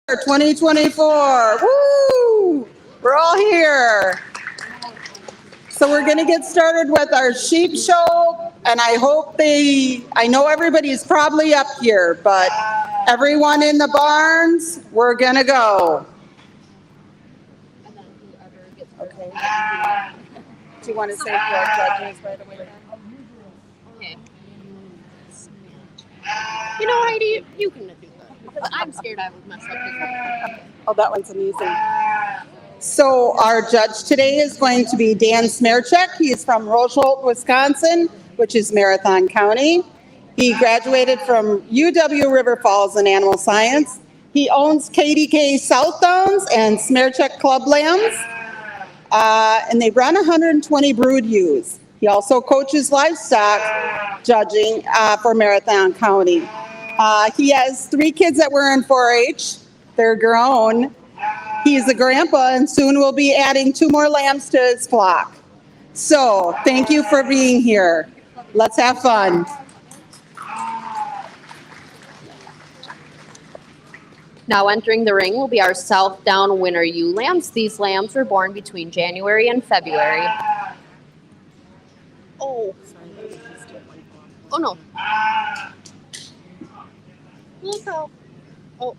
2024. Woo! We're all here. So we're going to get started with our sheep show, and I know everybody's probably up here, but everyone in the barns, we're going to go. Okay. Do you want to say who our judges right away? Okay. You know, Heidi, you can do that because I'm scared I would mess up his name. Oh, that one's an easy. So our judge today is going to be Dan Smerchek. He's from Rosholt, Wisconsin, which is Marathon County. He graduated from UW River Falls in animal science. He owns KDK South Downs and Smerchek Club Lambs, and they run 120 brood ewes. He also coaches livestock judging for Marathon County. He has 3 kids that were in 4-H. They're grown. He's a grandpa and soon will be adding 2 more lambs to his flock. So thank you for being here. Let's have fun. Now entering the ring will be our South Down winter ewe lambs. These lambs were born between January and February. Oh no. Look how. Oh.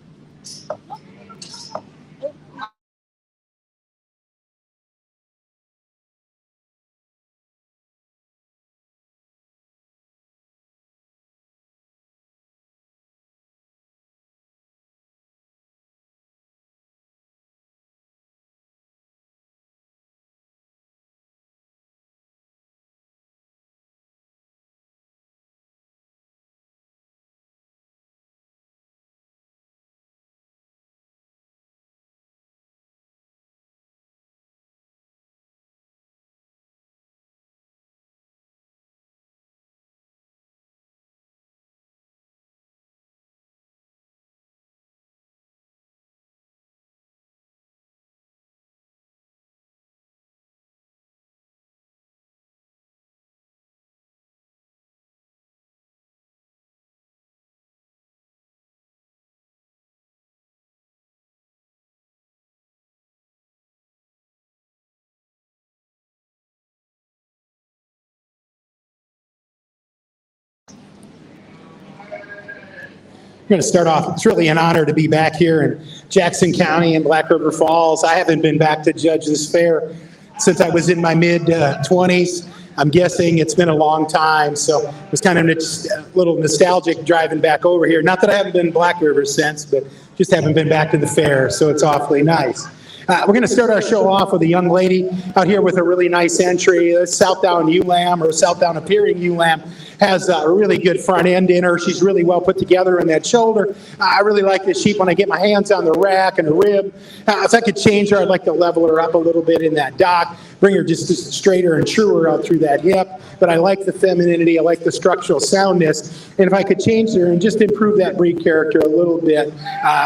I'm going to start off. It's really an honor to be back here in Jackson County and Black River Falls. I haven't been back to judge this fair since I was in my mid-20s. I'm guessing it's been a long time, so it was kind of a little nostalgic driving back over here. Not that I haven't been in Black River since, but just haven't been back to the fair, so it's awfully nice. We're going to start our show off with a young lady out here with a really nice entry. South Down ewe lamb, or South Down appearing ewe lamb, has a really good front end in her. She's really well put together in that shoulder. I really like this sheep when I get my hands on the rack and the rib. If I could change her, I'd like to level her up a little bit in that dock, bring her just straighter and truer out through that hip. But I like the femininity, I like the structural soundness. And if I could change her and just improve that breed character a little bit,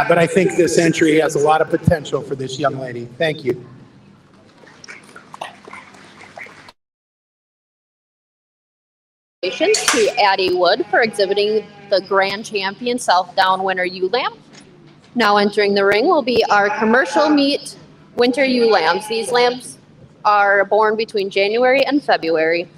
but I think this entry has a lot of potential for this young lady. Thank you. Congratulations to Addie Wood for exhibiting the Grand Champion South Down winter ewe lamb. Now entering the ring will be our commercial meat winter ewe lambs. These lambs are born between January and February.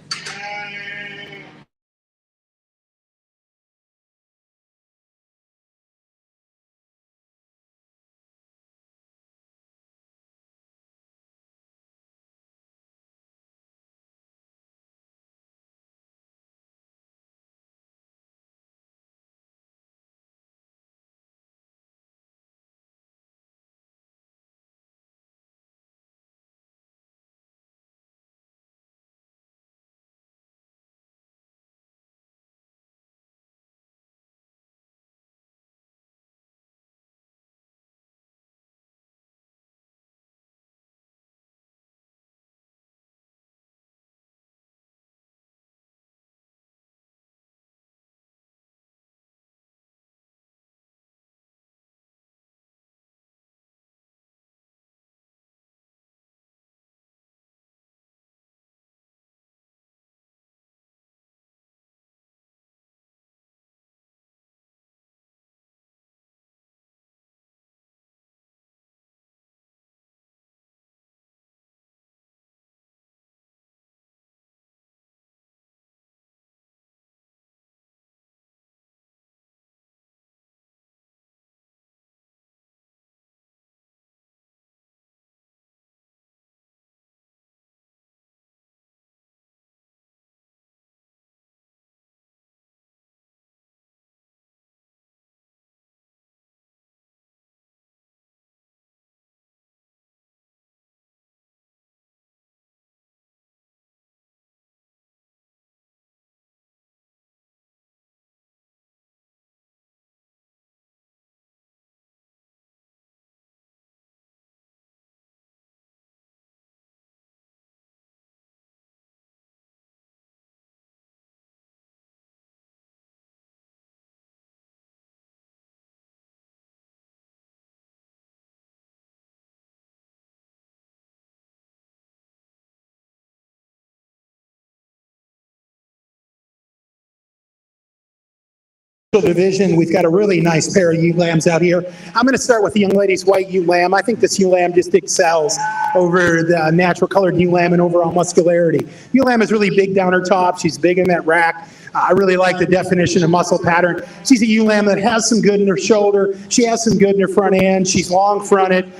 division. We've got a really nice pair of ewe lambs out here. I'm going to start with the young lady's white ewe lamb. I think this ewe lamb just excels over the natural colored ewe lamb and overall muscularity. Ewe lamb is really big down her top. She's big in that rack. I really like the definition of muscle pattern. She's a ewe lamb that has some good in her shoulder. She has some good in her front end. She's long fronted.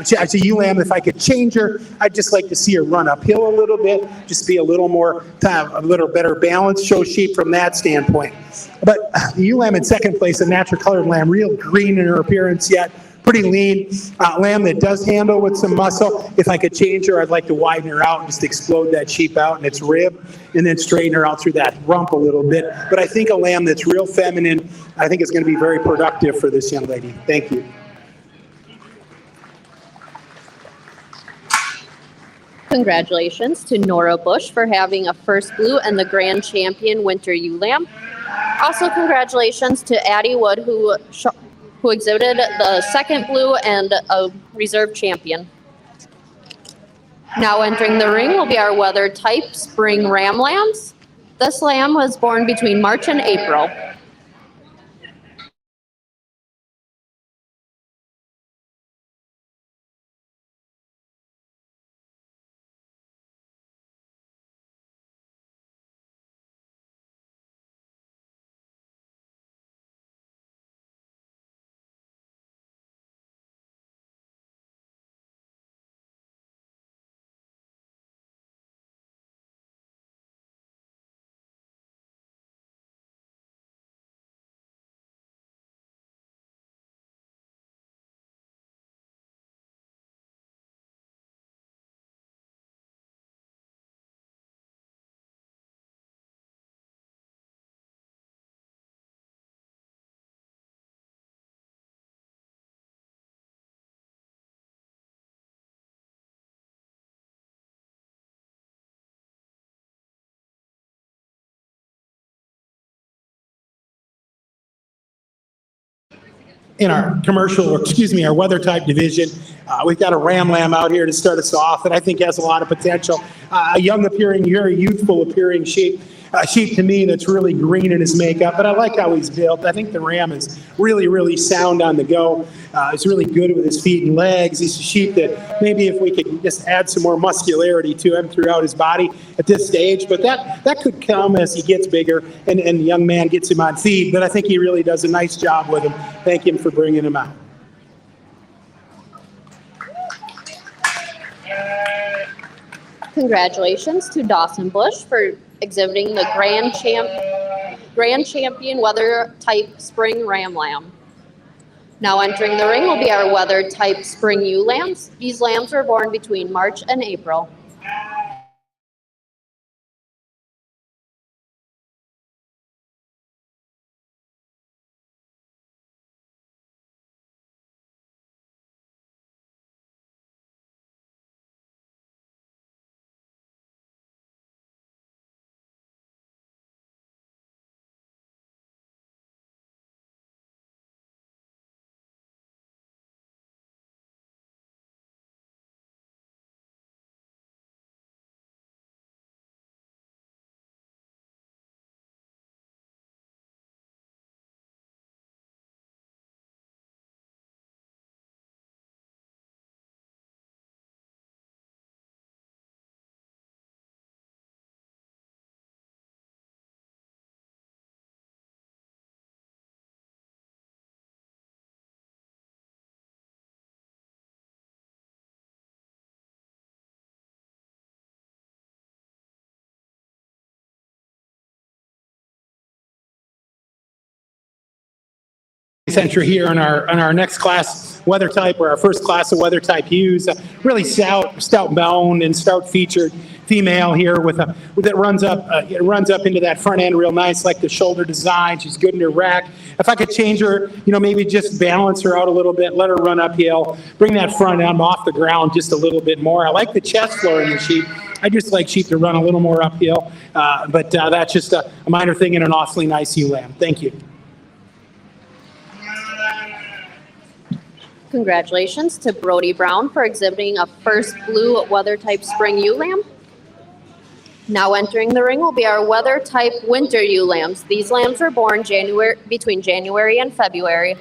She's a ewe lamb. If I could change her, I'd just like to see her run uphill a little bit, just be a little more, a little better balance, show sheep from that standpoint. But the ewe lamb in second place, a natural colored lamb, real green in her appearance yet. Pretty lean lamb that does handle with some muscle. If I could change her, I'd like to widen her out and just explode that sheep out in its rib and then straighten her out through that rump a little bit. But I think a lamb that's real feminine, I think is going to be very productive for this young lady. Thank you. Congratulations to Nora Bush for having a first blue and the grand champion winter ewe lamb. Also, congratulations to Addie Wood, who exhibited the second blue and a reserve champion. Now entering the ring will be our weather type spring ram lambs. This lamb was born between March and April. In our our weather type division, we've got a ram lamb out here to start us off that I think has a lot of potential. A young appearing, very youthful appearing sheep to me that's really green in his makeup, but I like how he's built. I think the ram is really, really sound on the go. He's really good with his feet and legs. He's a sheep that maybe if we could just add some more muscularity to him throughout his body at this stage, but that could come as he gets bigger and the young man gets him on feed, but I think he really does a nice job with him. Thank him for bringing him out. Congratulations to Dawson Bush for exhibiting the grand champion weather type spring ram lamb. Now entering the ring will be our weather type spring ewe lambs. These lambs were born between March and April. Center here on our next class weather type, or our first class of weather type ewes. Really stout boned and stout featured female here that runs up into that front end real nice, like the shoulder design. She's good in her rack. If I could change her, maybe just balance her out a little bit, let her run uphill, bring that front end off the ground just a little bit more. I like the chest floor in the sheep. I just like sheep to run a little more uphill, but that's just a minor thing in an awfully nice ewe lamb. Thank you. Congratulations to Brody Brown for exhibiting a first blue weather type spring ewe lamb. Now entering the ring will be our weather type winter ewe lambs. These lambs were born between January and February.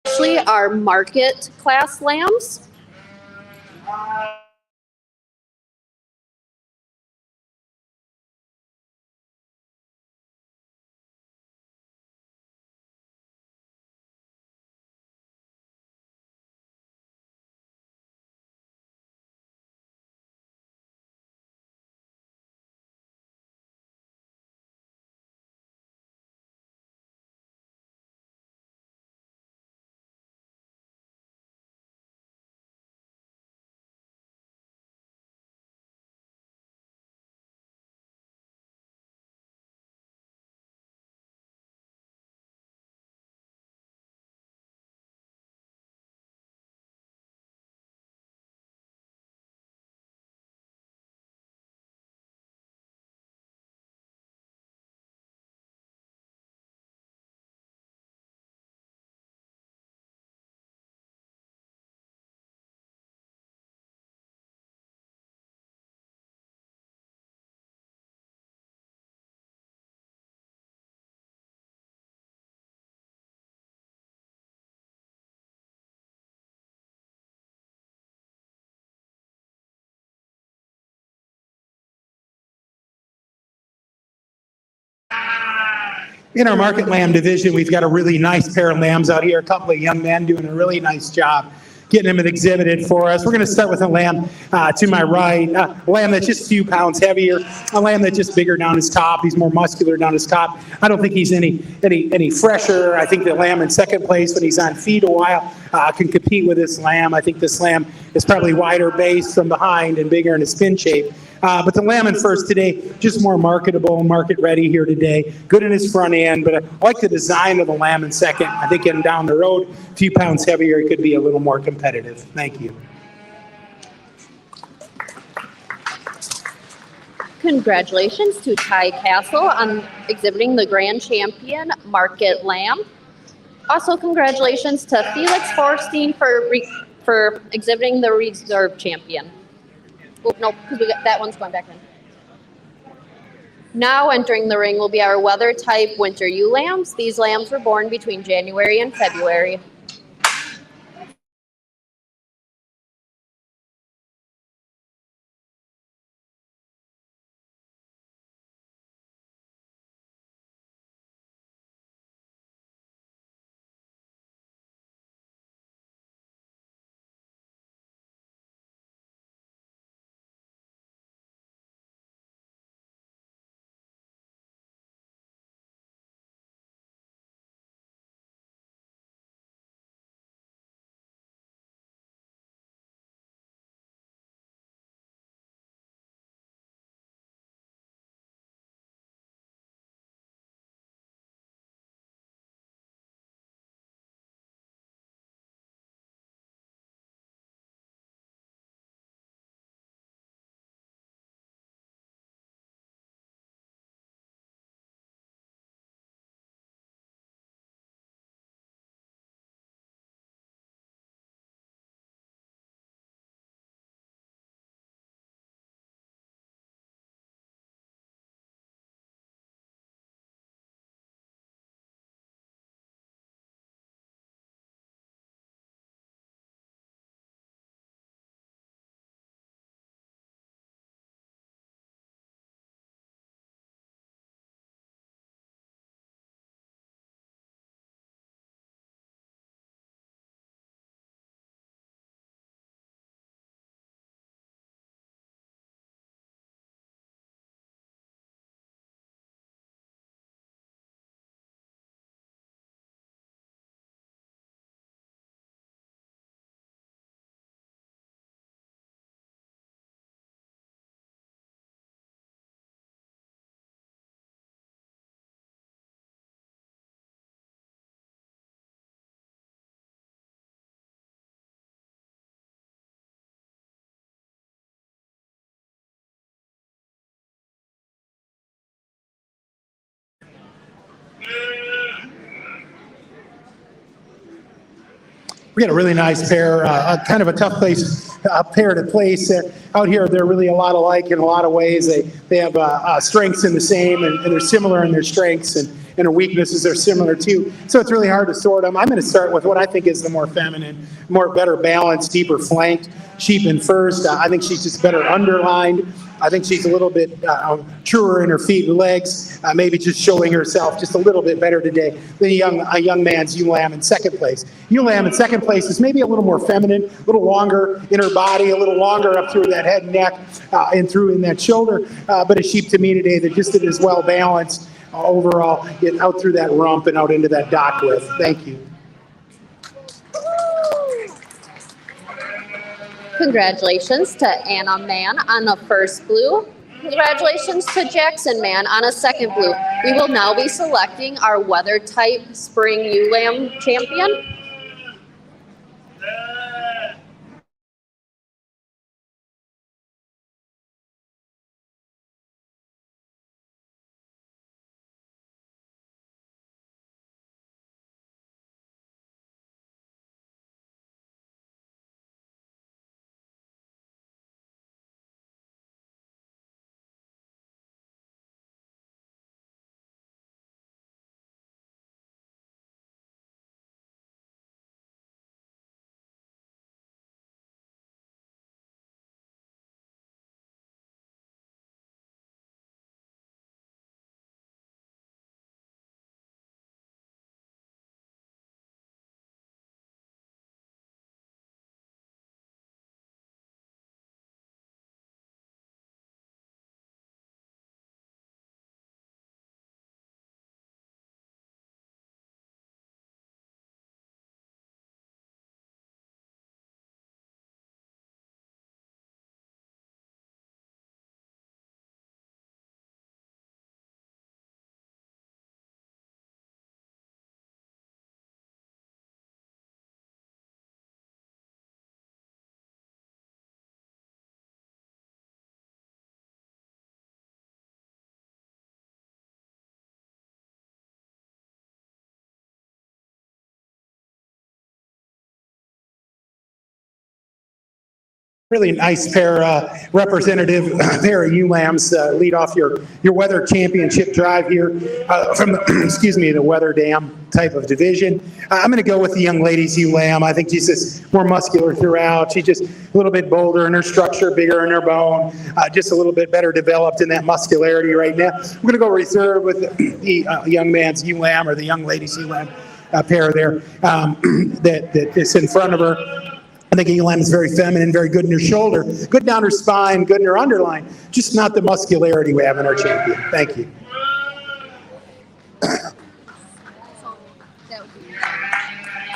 Actually, are market class lambs. In our market lamb division, we've got a really nice pair of lambs out here, a couple of young men doing a really nice job getting them exhibited for us. We're going to start with a lamb to my right, a lamb that's just a few pounds heavier, a lamb that's just bigger down his top. He's more muscular down his top. I don't think he's any fresher. I think the lamb in second place when he's on feed a while can compete with this lamb. I think this lamb is probably wider base from behind and bigger in his spin shape. But the lamb in first today, just more marketable, market ready here today. Good in his front end, but I like the design of the lamb in second. I think getting down the road, a few pounds heavier, it could be a little more competitive. Thank you. Congratulations to Ty Castle on exhibiting the Grand Champion Market Lamb. Also, congratulations to Felix Forstein for exhibiting the Reserve Champion. Oh, no, because that one's going back in. Now entering the ring will be our weather type winter ewe lambs. These lambs were born between January and February. We got a really nice pair, kind of a tough pair to place. Out here, they're really a lot alike in a lot of ways. They have strengths in the same, and they're similar in their strengths, and their weaknesses are similar too. So it's really hard to sort them. I'm going to start with what I think is the more feminine, better balanced, deeper flanked sheep in first. I think she's just better underlined. I think she's a little bit truer in her feet and legs, maybe just showing herself just a little bit better today than a young man's ewe lamb in second place. Ewe lamb in second place is maybe a little more feminine, a little longer in her body, a little longer up through that head and neck and through in that shoulder, but a sheep to me today that just is well balanced overall, out through that rump and out into that dock with. Thank you. Congratulations to Anna Mann on the first blue. Congratulations to Jackson Mann on a second blue. We will now be selecting our weather type spring ewe lamb champion. Really nice pair, representative pair of ewe lambs lead off your weather championship drive here from the, excuse me, the weather dam type of division. I'm going to go with the young lady's ewe lamb. I think she's just more muscular throughout. She's just a little bit bolder in her structure, bigger in her bone, just a little bit better developed in that muscularity right now. I'm going to go reserve with the young man's ewe lamb or the young lady's ewe lamb pair there that is in front of her. I think ewe lamb is very feminine, very good in her shoulder, good down her spine, good in her underline, just not the muscularity we have in our champion. Thank you.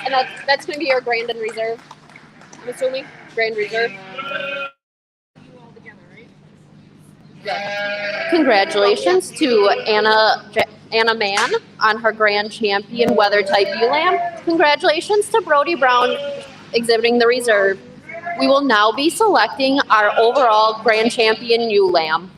And that's going to be your Grandin Reserve, I'm assuming? Grand Reserve? Congratulations to Anna Mann on her Grand Champion Weather Type ewe lamb. Congratulations to Brody Brown exhibiting the reserve. We will now be selecting our overall Grand Champion ewe lamb.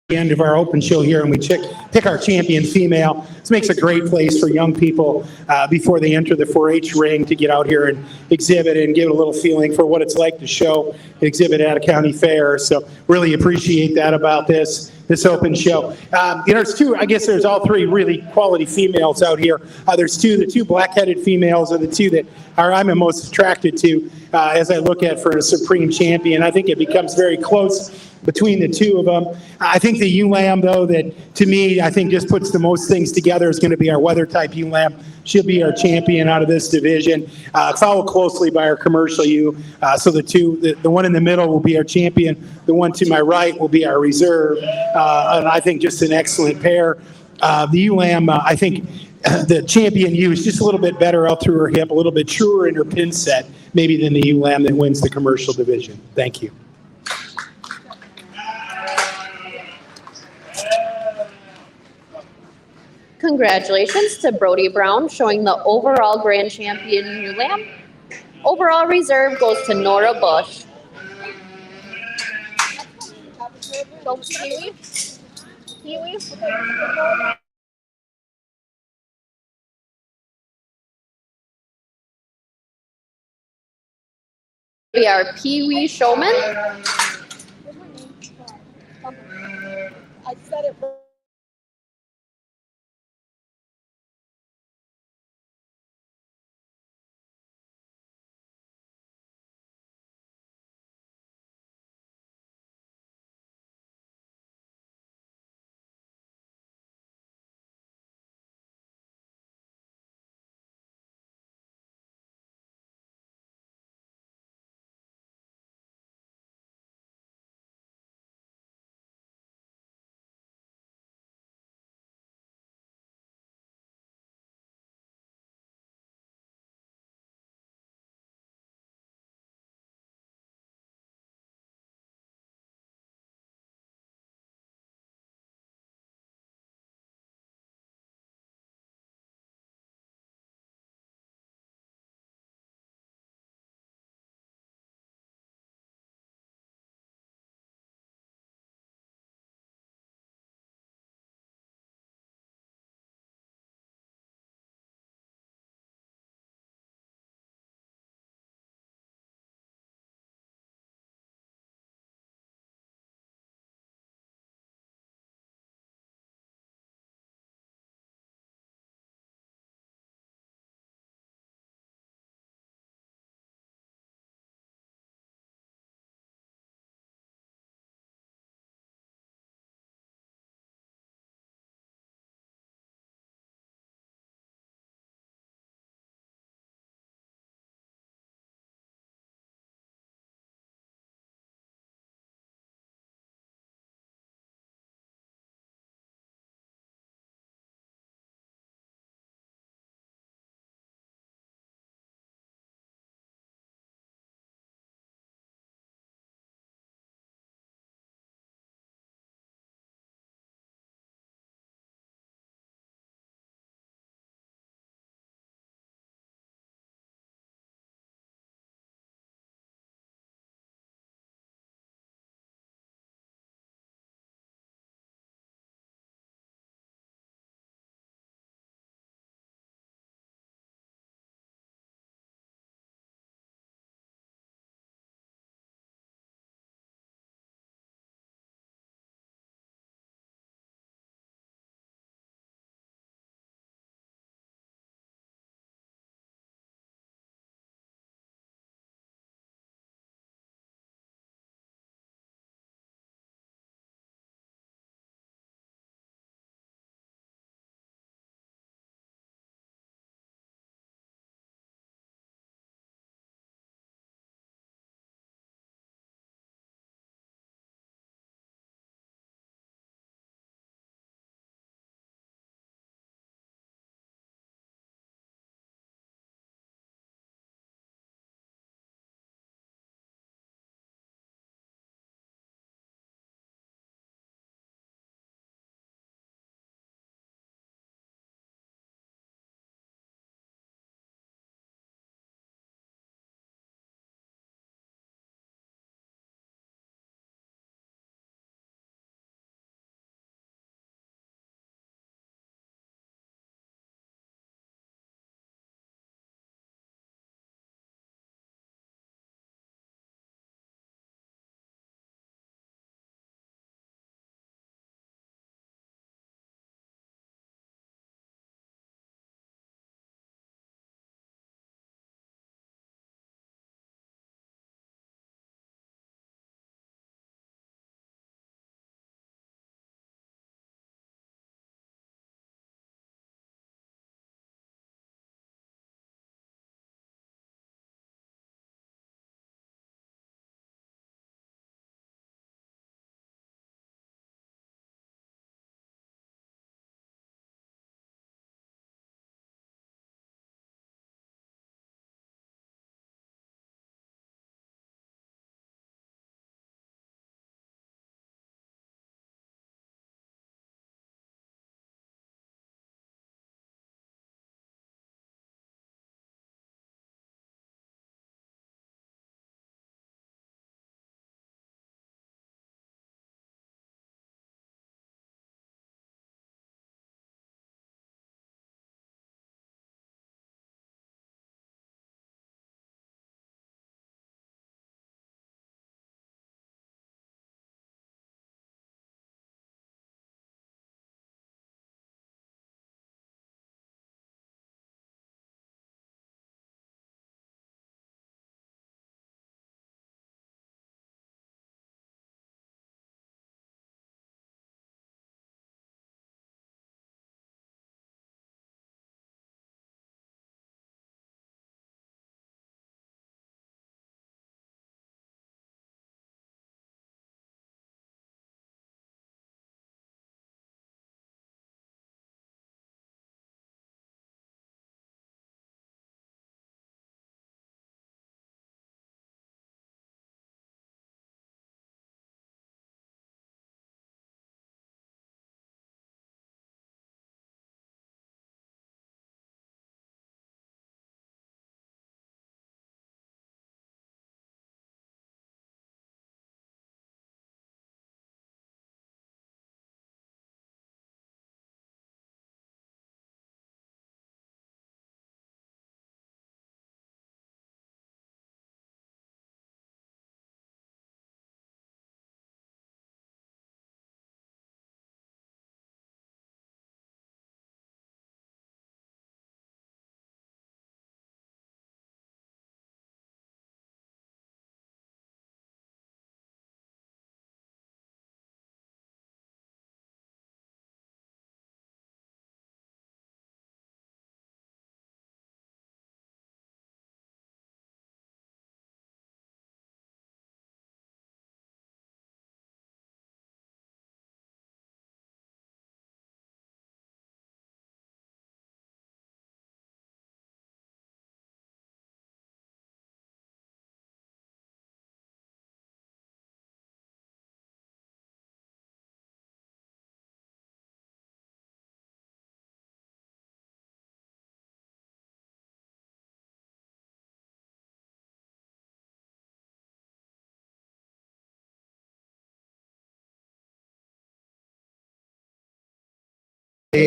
the end of our open show here and we pick our champion female. This makes a great place for young people before they enter the 4-H ring to get out here and exhibit and give a little feeling for what it's like to show exhibit at a county fair. So really appreciate that about this open show. There's two, I guess there's all three really quality females out here. There's the two black-headed females are the two that I'm most attracted to as I look at for a supreme champion. I think it becomes very close between the two of them. I think the ewe lamb, though, that to me, I think just puts the most things together is going to be our weather type ewe lamb. She'll be our champion out of this division, followed closely by our commercial ewe. So the one in the middle will be our champion. The one to my right will be our reserve. And I think just an excellent pair. The ewe lamb, I think the champion ewe is just a little bit better out through her hip, a little bit truer in her pin set, maybe than the ewe lamb that wins the commercial division. Thank you. Congratulations to Brody Brown, showing the overall grand champion ewe lamb. Overall reserve goes to Nora Bush. We are Pee Wee Showman. I said it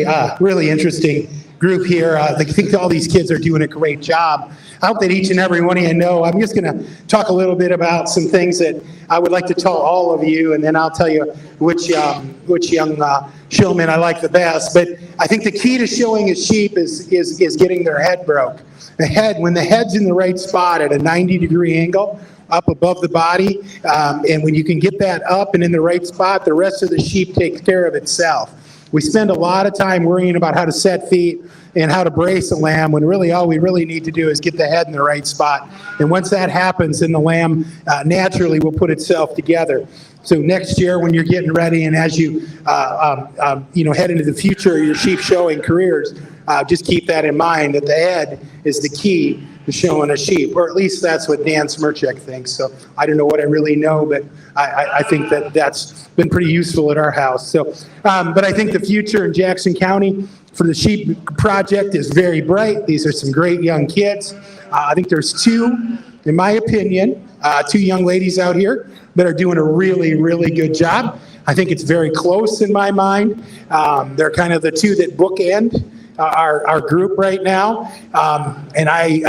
a really interesting group here. I think all these kids are doing a great job. I hope that each and every one of you know. I'm just going to talk a little bit about some things that I would like to tell all of you, and then I'll tell you which young showman I like the best. But I think the key to showing a sheep is getting their head broke. When the head's in the right spot at a 90-degree angle, up above the body, and when you can get that up and in the right spot, the rest of the sheep takes care of itself. We spend a lot of time worrying about how to set feet and how to brace a lamb, when really all we really need to do is get the head in the right spot. And once that happens, then the lamb naturally will put itself together. So next year, when you're getting ready, and as you head into the future of your sheep showing careers, just keep that in mind, that the head is the key to showing a sheep, or at least that's what Dan Smirchek thinks. So I don't know what I really know, but I think that's been pretty useful at our house. So, but I think the future in Jackson County for the sheep project is very bright. These are some great young kids. I think there's two, in my opinion, two young ladies out here that are doing a really, really good job. I think it's very close in my mind. They're kind of the two that bookend our group right now. And I'm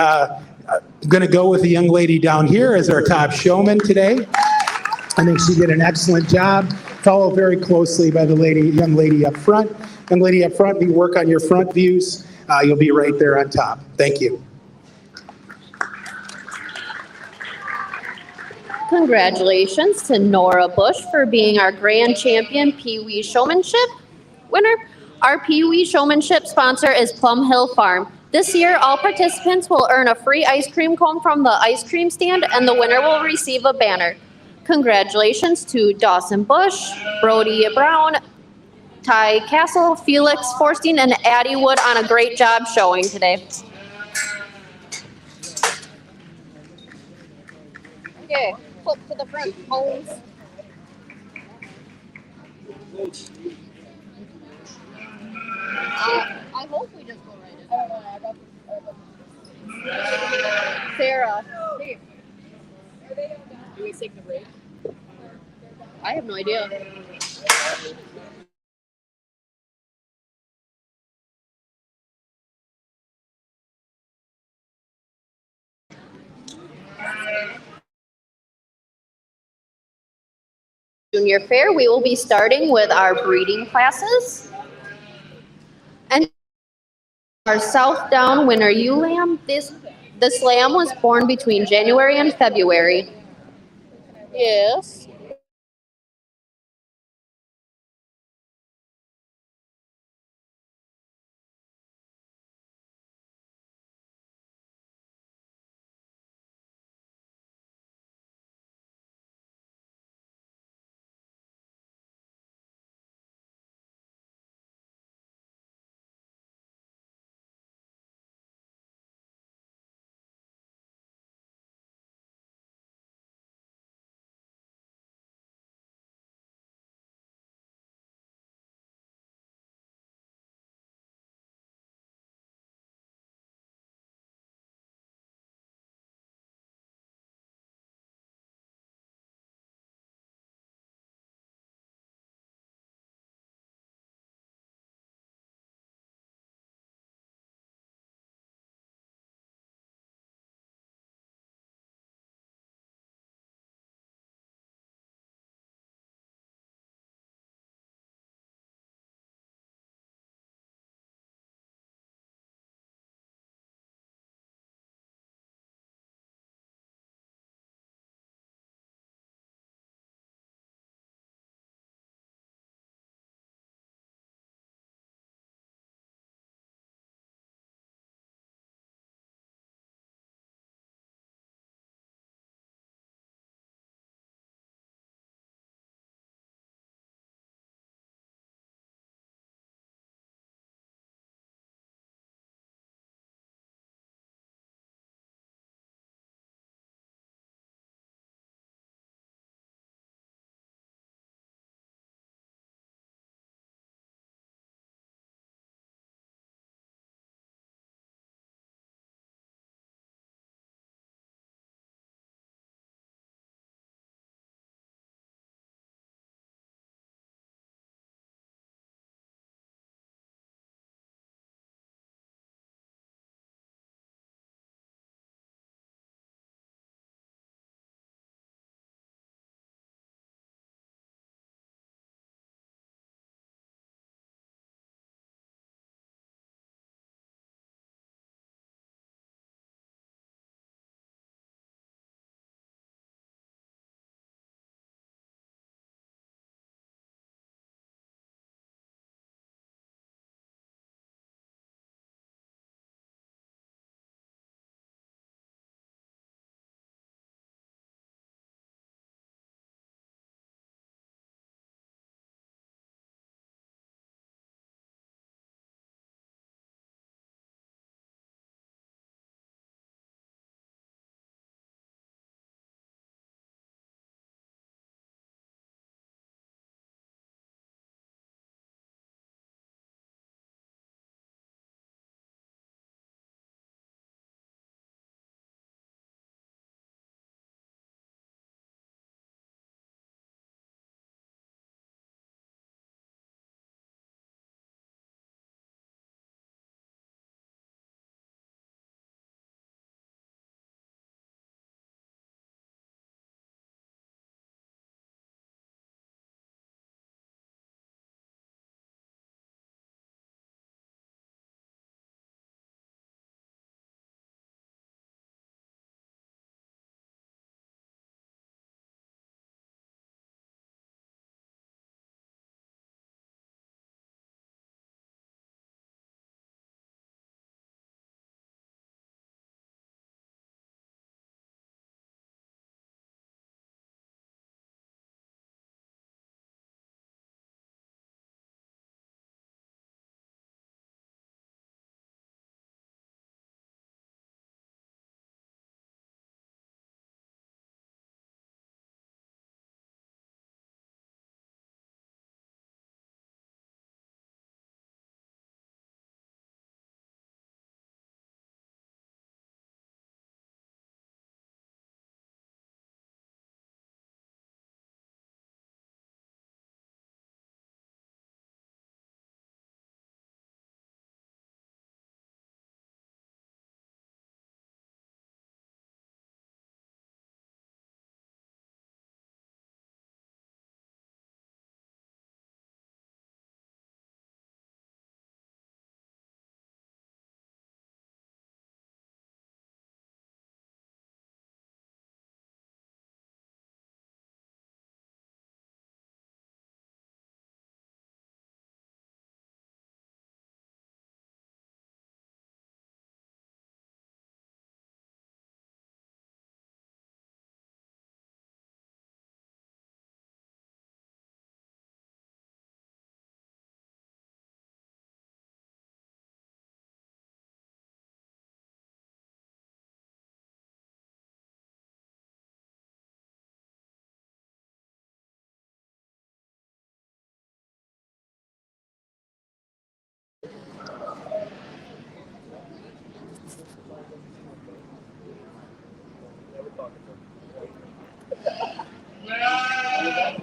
going to go with the young lady down here as our top showman today. I think she did an excellent job, followed very closely by the young lady up front. Young lady up front, you work on your front views. You'll be right there on top. Thank you. Congratulations to Nora Bush for being our Grand Champion Pee Wee Showmanship winner. Our Pee Wee Showmanship sponsor is Plum Hill Farm. This year, all participants will earn a free ice cream cone from the ice cream stand, and the winner will receive a banner. Congratulations to Dawson Bush, Brody Brown, Ty Castle, Felix Forstein, and Addie Wood on a great job showing today. Okay, flip to the front, Holmes. I hope we just go right in. Sarah. Do we take the break? I have no idea. Junior Fair, we will be starting with our breeding classes. And our South Down winner ewe lamb, this lamb was born between January and February. Yes.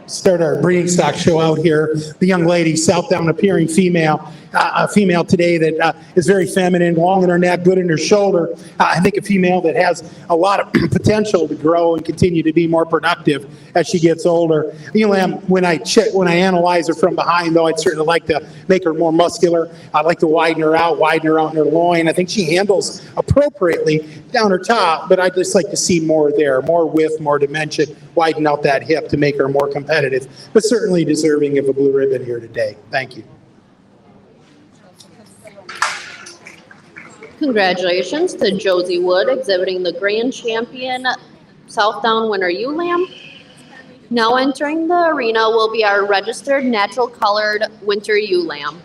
start our breeding stock show out here. The young lady, Southdown appearing female, a female today that is very feminine, long in her neck, good in her shoulder. I think a female that has a lot of potential to grow and continue to be more productive as she gets older. Ewe Lamb, when I analyze her from behind, though, I'd certainly like to make her more muscular. I'd like to widen her out in her loin. I think she handles appropriately down her top, but I'd just like to see more there, more width, more dimension, widen out that hip to make her more competitive, but certainly deserving of a blue ribbon here today. Thank you. Congratulations to Josie Wood exhibiting the Grand Champion Southdown winner ewe lamb. Now entering the arena will be our registered natural colored winter ewe lamb.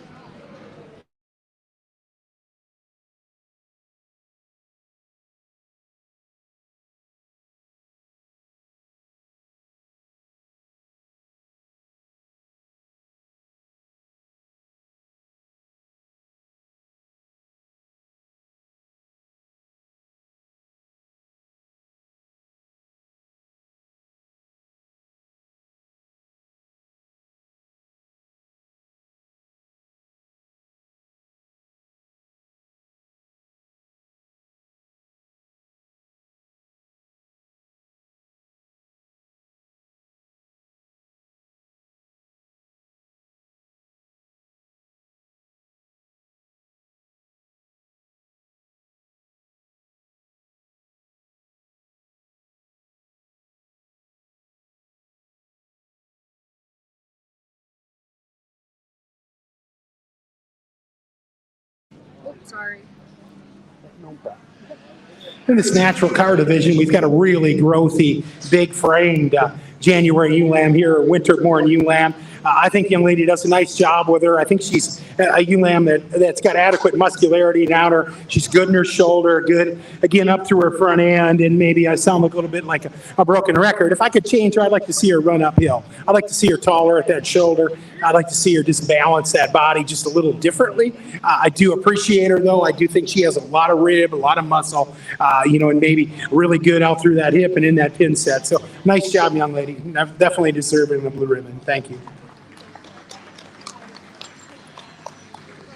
In this natural car division, we've got a really growthy, big framed January ewe lamb here, winter-born ewe lamb. I think the young lady does a nice job with her. I think she's a ewe lamb that's got adequate muscularity down her. She's good in her shoulder, good, again, up through her front end, and maybe I sound like a little bit like a broken record. If I could change her, I'd like to see her run uphill. I'd like to see her taller at that shoulder. I'd like to see her just balance that body just a little differently. I do appreciate her, though. I do think she has a lot of rib, a lot of muscle, and maybe really good out through that hip and in that pin set. So nice job, young lady. Definitely deserving of a blue ribbon. Thank you.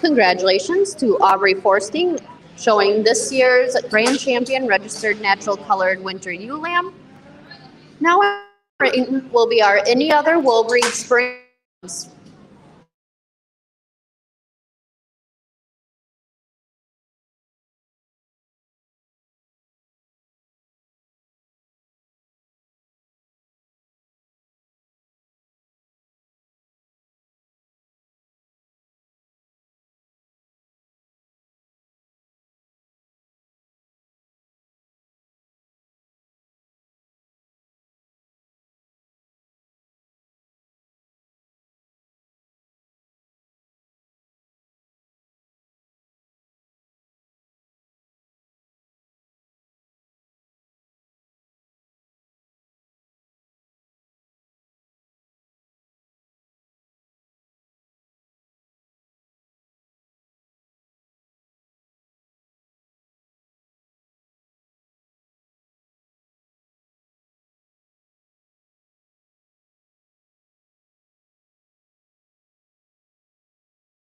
Congratulations to Aubrey Forsting, showing this year's Grand Champion registered natural colored winter ewe lamb. Now will be our Any Other Wool Breed Spring.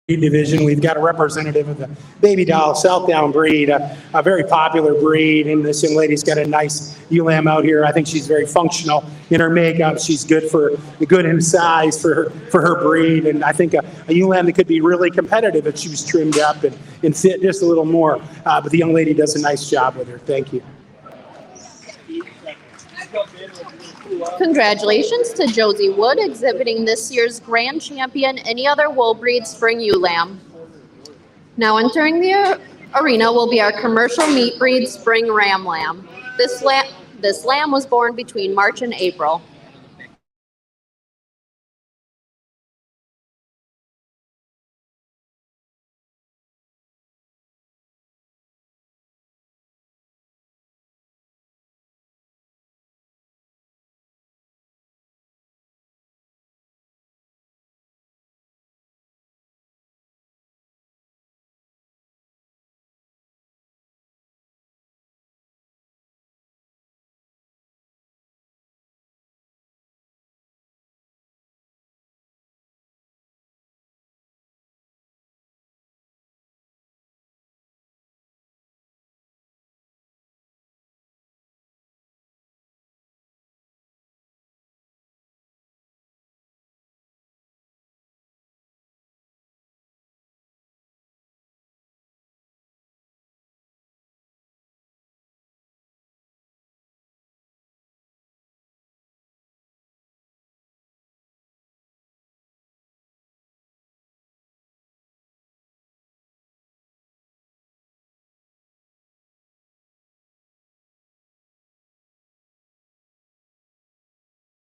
Division, we've got a representative of the Baby Doll Southdown breed, a very popular breed, and this young lady's got a nice ewe lamb out here. I think she's very functional in her makeup. She's good in size for her breed, and I think a ewe lamb that could be really competitive if she was trimmed up and fit just a little more. But the young lady does a nice job with her. Thank you. Congratulations to Josie Wood exhibiting this year's Grand Champion Any Other Wool Breed Spring Ewe Lamb. Now entering the arena will be our commercial meat breed Spring Ram Lamb. This lamb was born between March and April.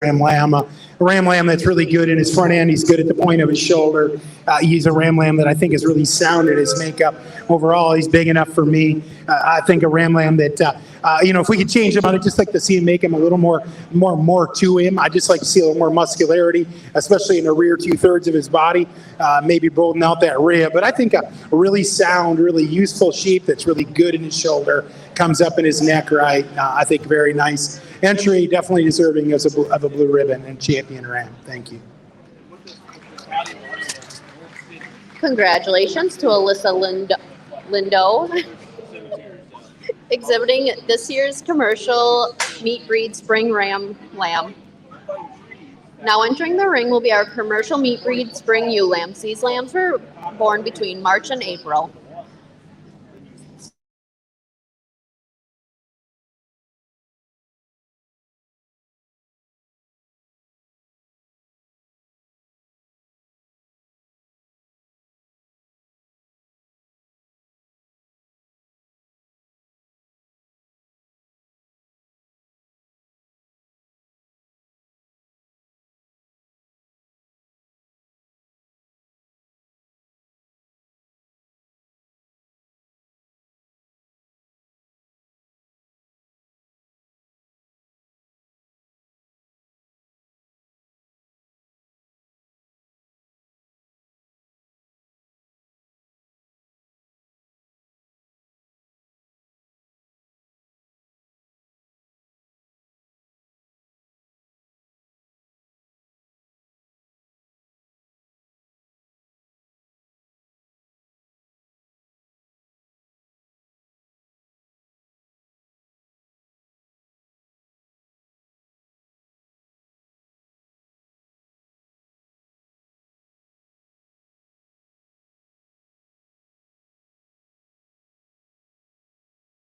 a ram lamb that's really good in his front end. He's good at the point of his shoulder. He's a ram lamb that I think is really sound in his makeup. Overall, he's big enough for me. I think a ram lamb that, if we could change him, I'd just like to see him make him a little more to him. I'd just like to see a little more muscularity, especially in the rear 2/3 of his body, maybe broaden out that rib. But I think a really sound, really useful sheep that's really good in his shoulder, comes up in his neck right. I think very nice entry, definitely deserving of a blue ribbon and champion ram. Thank you. Congratulations to Alyssa Lindo, exhibiting this year's commercial meat breed spring ram lamb. Now entering the ring will be our commercial meat breed spring ewe lambs. These lambs were born between March and April.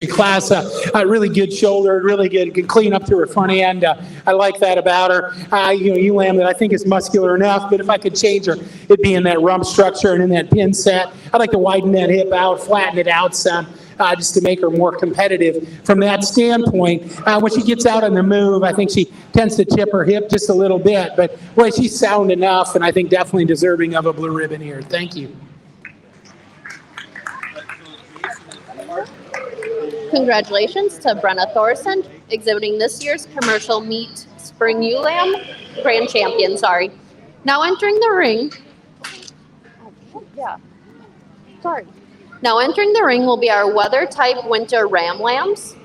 Class, a really good shoulder, really good clean up to her front end. I like that about her. Ewe lamb that I think is muscular enough, but if I could change her, it'd be in that rump structure and in that pin set. I'd like to widen that hip out, flatten it out some, just to make her more competitive from that standpoint. When she gets out on the move, I think she tends to tip her hip just a little bit, but boy, she's sound enough, and I think definitely deserving of a blue ribbon here. Thank you. Congratulations to Brenna Thorson, exhibiting this year's commercial meat spring ewe lamb, grand champion, sorry. Now entering the ring, Now entering the ring will be our weather type winter ram lambs.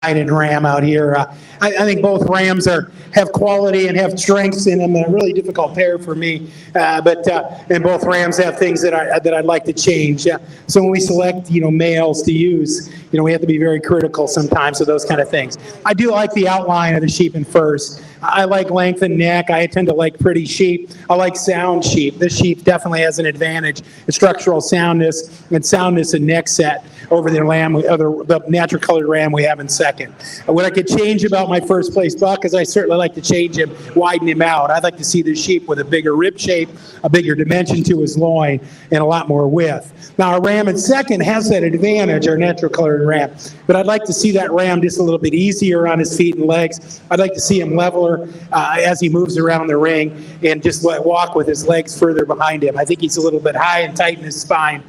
and Ram out here. I think both Rams have quality and have strengths in them. They're a really difficult pair for me, and both Rams have things that I'd like to change. So when we select males to use, we have to be very critical sometimes of those kind of things. I do like the outline of the sheep in furs. I like length and neck. I tend to like pretty sheep. I like sound sheep. This sheep definitely has an advantage in structural soundness and neck set over the natural colored ram we have in second. What I could change about my first place buck is I certainly like to change him, widen him out. I'd like to see the sheep with a bigger rib shape, a bigger dimension to his loin, and a lot more width. Now, our ram in second has that advantage, our natural colored ram, but I'd like to see that ram just a little bit easier on his feet and legs. I'd like to see him leveler as he moves around the ring and just walk with his legs further behind him. I think he's a little bit high and tight in his spine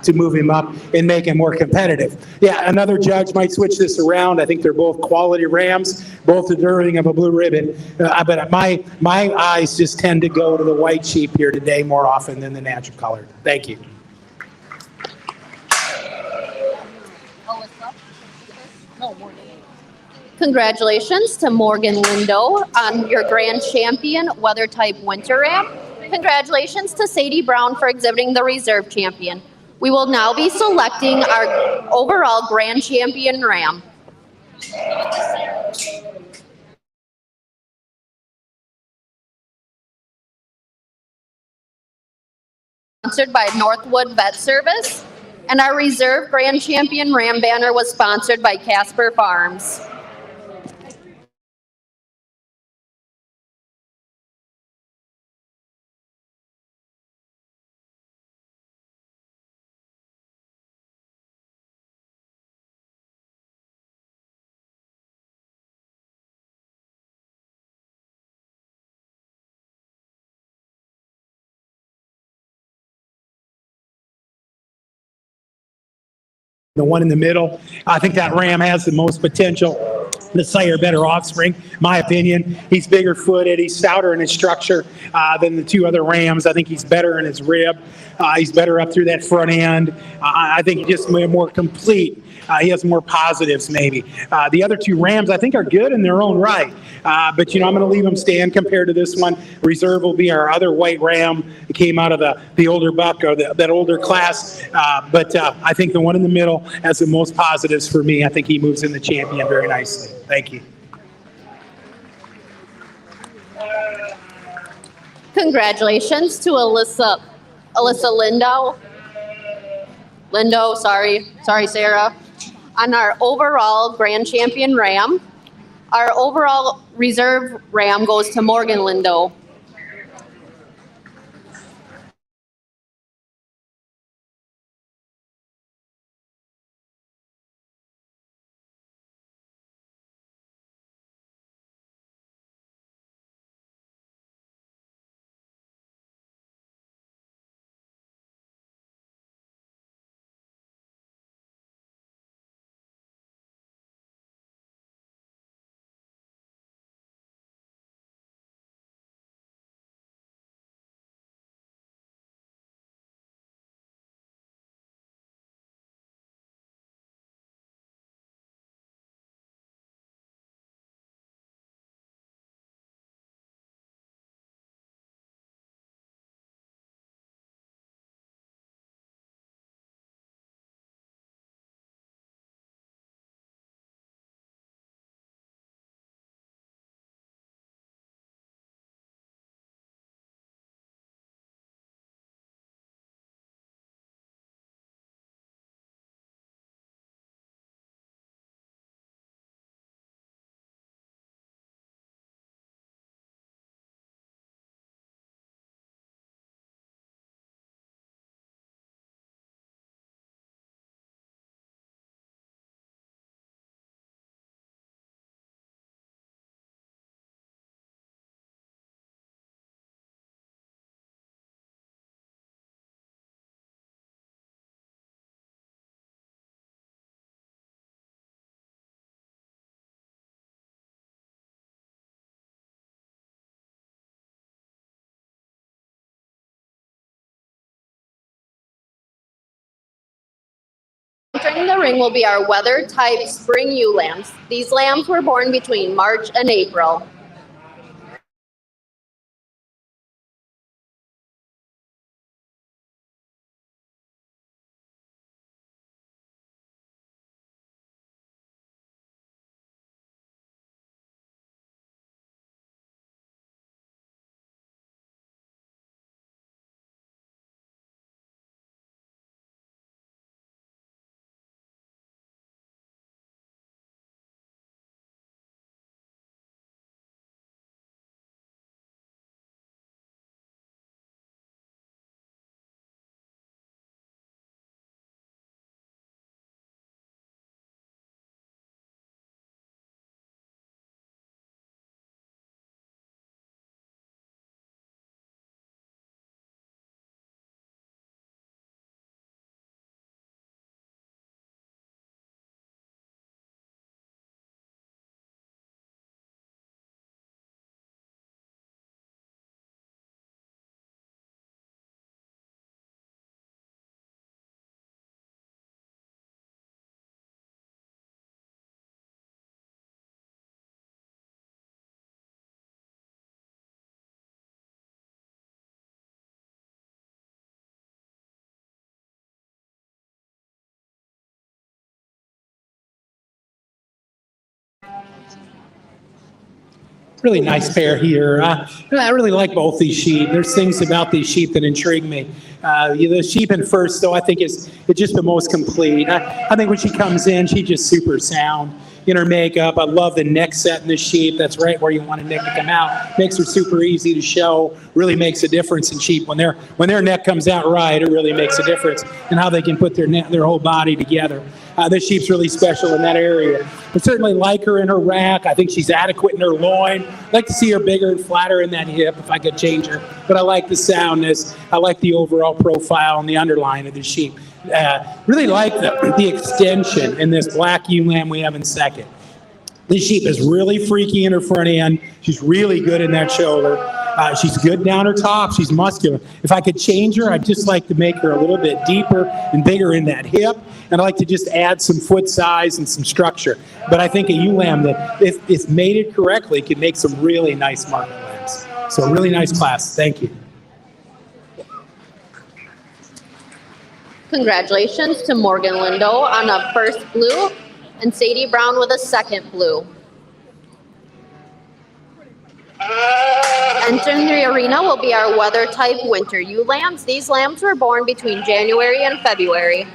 to move him up and make him more competitive. Yeah, another judge might switch this around. I think they're both quality rams, both deserving of a blue ribbon. But my eyes just tend to go to the white sheep here today more often than the natural colored. Thank you. Congratulations to Morgan Lindo on your grand champion weather type winter ram. Congratulations to Sadie Brown for exhibiting the reserve champion. We will now be selecting our overall grand champion ram. Sponsored by Northwood Vet Service, and our reserve grand champion ram banner was sponsored by Casper Farms. The one in the middle, I think that ram has the most potential to sire better offspring, my opinion. He's bigger footed, he's stouter in his structure than the two other rams. I think he's better in his rib. He's better up through that front end. I think he's just more complete. He has more positives, maybe. The other two rams, I think, are good in their own right. But, I'm going to leave them stand compared to this one. Reserve will be our other white ram that came out of the older buck or that older class. But I think the one in the middle has the most positives for me. I think he moves in the champion very nicely. Thank you. Congratulations to Alyssa Lindo, sorry Sarah, on our overall grand champion ram. Our overall reserve ram goes to Morgan Lindo. entering the ring will be our weather type spring ewe lambs. These lambs were born between March and April. Really nice pair here. I really like both these sheep. There's things about these sheep that intrigue me. The sheep in first, though, I think is just the most complete. I think when she comes in, she's just super sound in her makeup. I love the neck set in the sheep. That's right where you want a neck to come out. Makes her super easy to show. Really makes a difference in sheep when their neck comes out right. It really makes a difference in how they can put their whole body together. This sheep's really special in that area. I certainly like her in her rack. I think she's adequate in her loin. I'd like to see her bigger and flatter in that hip if I could change her. But I like the soundness. I like the overall profile and the underline of the sheep. Really like the extension in this black ewe lamb we have in second. This sheep is really freaky in her front end. She's really good in that shoulder. She's good down her top. She's muscular. If I could change her, I'd just like to make her a little bit deeper and bigger in that hip. And I'd like to just add some foot size and some structure. But I think a ewe lamb that, if mated correctly, could make some really nice market lambs. So a really nice class. Thank you. Congratulations to Morgan Lindo on a first blue and Sadie Brown with a second blue. Entering the arena will be our weather type winter ewe lambs. These lambs were born between January and February.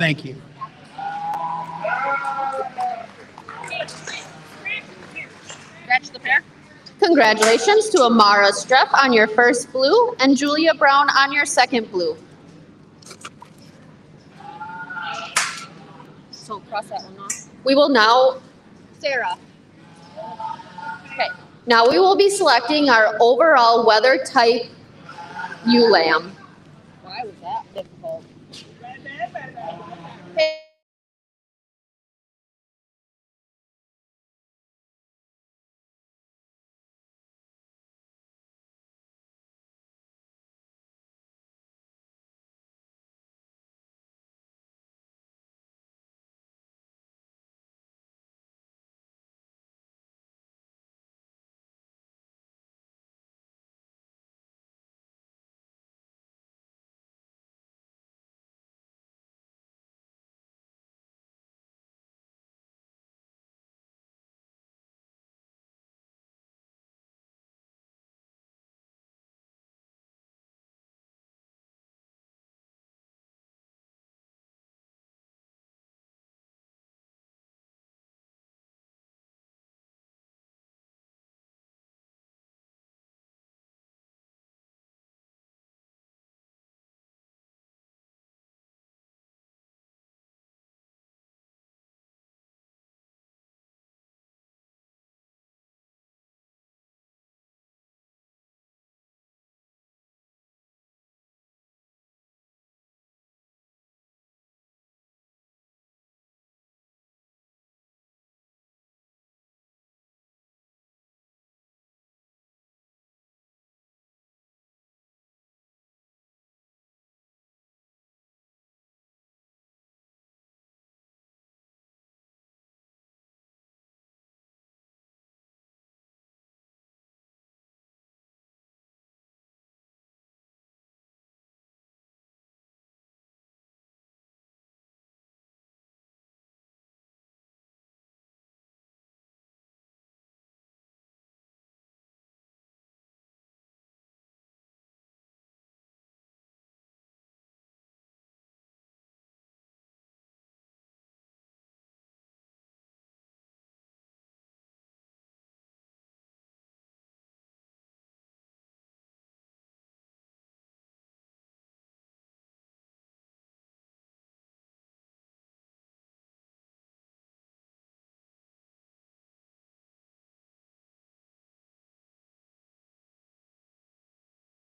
Thank you. Congratulations to Amara Streff on your first blue and Julia Brown on your second blue. So cross that one off. We will now, Sarah. Okay. Now we will be selecting our overall weather type ULAM. Why was that difficult? Okay.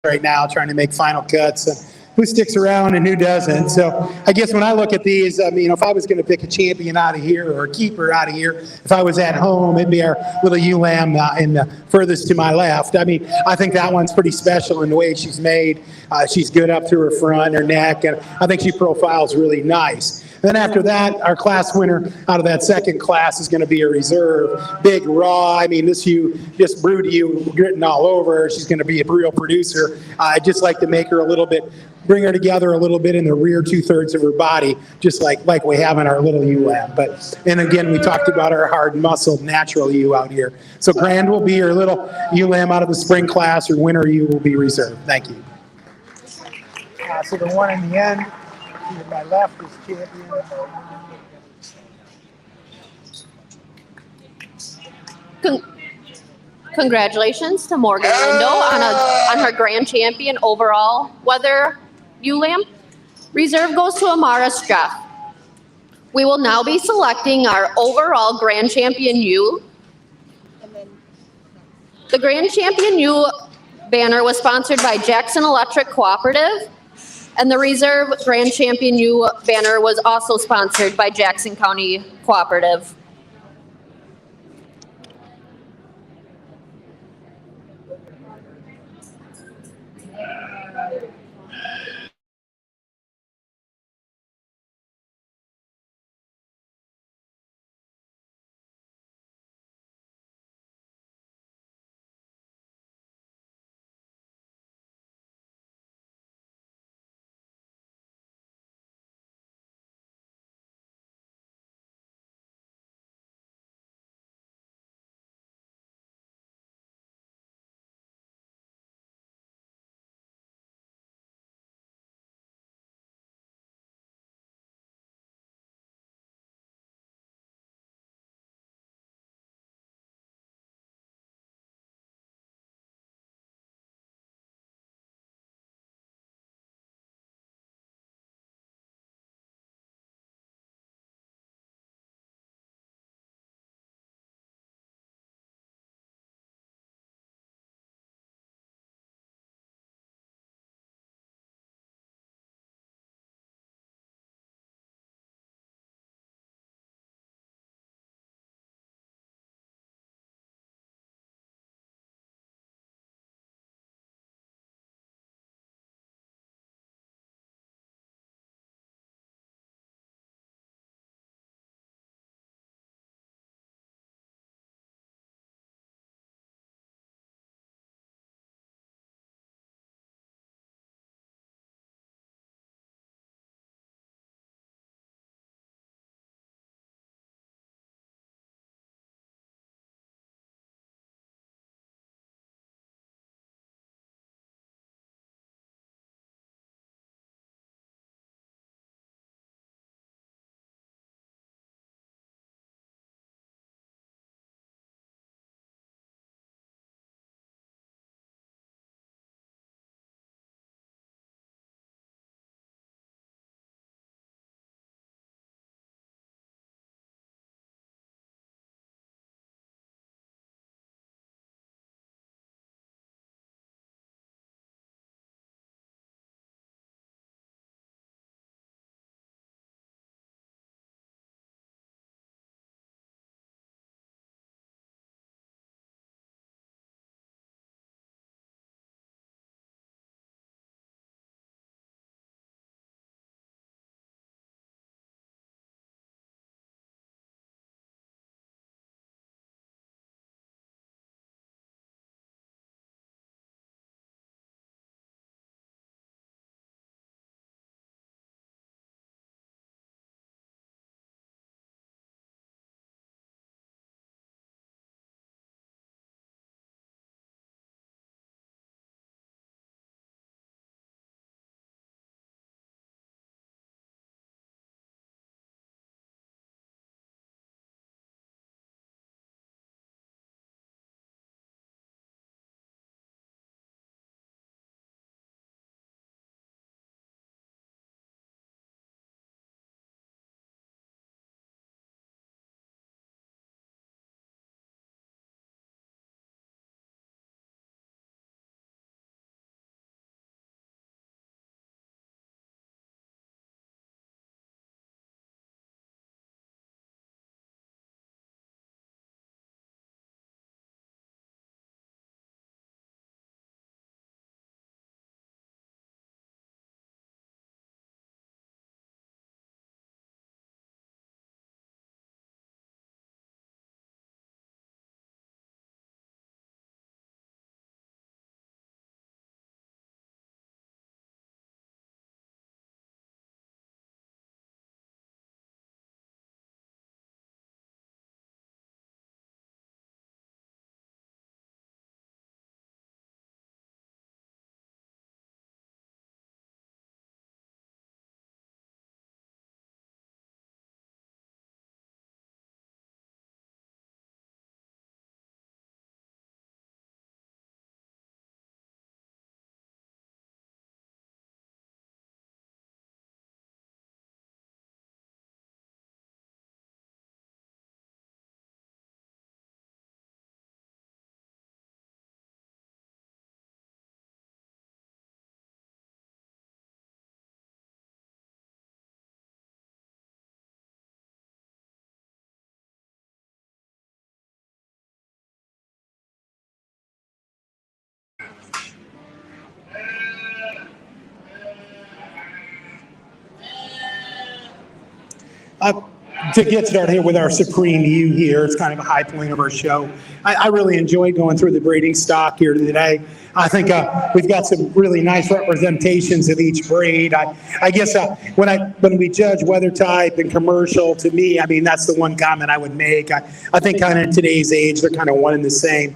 Right now, trying to make final cuts and who sticks around and who doesn't. So I guess when I look at these, I mean, if I was going to pick a champion out of here or a keeper out of here, if I was at home, it'd be our little ULAM in the furthest to my left. I mean, I think that one's pretty special in the way she's made. She's good up through her front, her neck, and I think she profiles really nice. Then after that, our class winner out of that second class is going to be a reserve. Big, raw. I mean, this ewe just brewed you written all over her. She's going to be a real producer. I'd just like to make her a little bit, bring her together a little bit in the rear 2/3 of her body, just like we have in our little ewe lab. But, and again, we talked about our hard muscled natural ewe out here. So Grand will be your little ewe lamb out of the spring class. Your winner ewe will be reserved. Thank you. So the one in the end, to my left is champion. Congratulations to Morgan Lindo on her grand champion overall weather ULAM. Reserve goes to Amara Streff. We will now be selecting our overall grand champion U. The grand champion U banner was sponsored by Jackson Electric Cooperative, and the reserve grand champion U banner was also sponsored by Jackson County Cooperative. to get started here with our Supreme U here, it's kind of a high point of our show. I really enjoyed going through the breeding stock here today. I think we've got some really nice representations of each breed. I guess when we judge weather type and commercial, to me, I mean, that's the one comment I would make. I think kind of in today's age, they're kind of one and the same.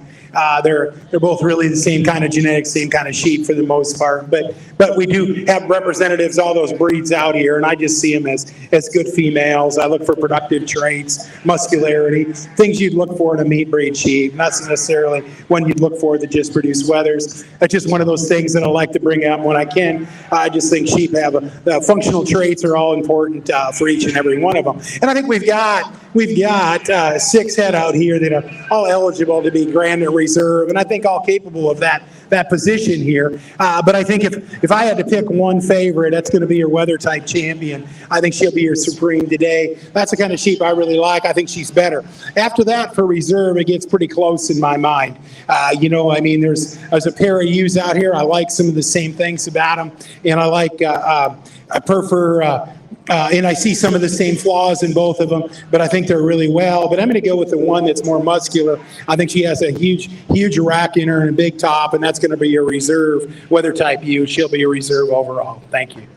They're both really the same kind of genetics, same kind of sheep for the most part. But we do have representatives, all those breeds out here, and I just see them as good females. I look for productive traits, muscularity, things you'd look for in a meat breed sheep, not necessarily one you'd look for that just produce wethers. That's just one of those things that I like to bring up when I can. I just think sheep have the functional traits are all important for each and every one of them. And I think we've got 6 head out here that are all eligible to be granted reserve, and I think all capable of that position here. But I think if I had to pick one favorite, that's going to be your weather type champion. I think she'll be your supreme today. That's the kind of sheep I really like. I think she's better. After that, for reserve, it gets pretty close in my mind. I mean, there's a pair of ewes out here. I like some of the same things about them, and I prefer. And I see some of the same flaws in both of them, but I think they're really well. But I'm going to go with the one that's more muscular. I think she has a huge rack in her and a big top, and that's going to be your reserve weather type ewe. She'll be a reserve overall. Thank you.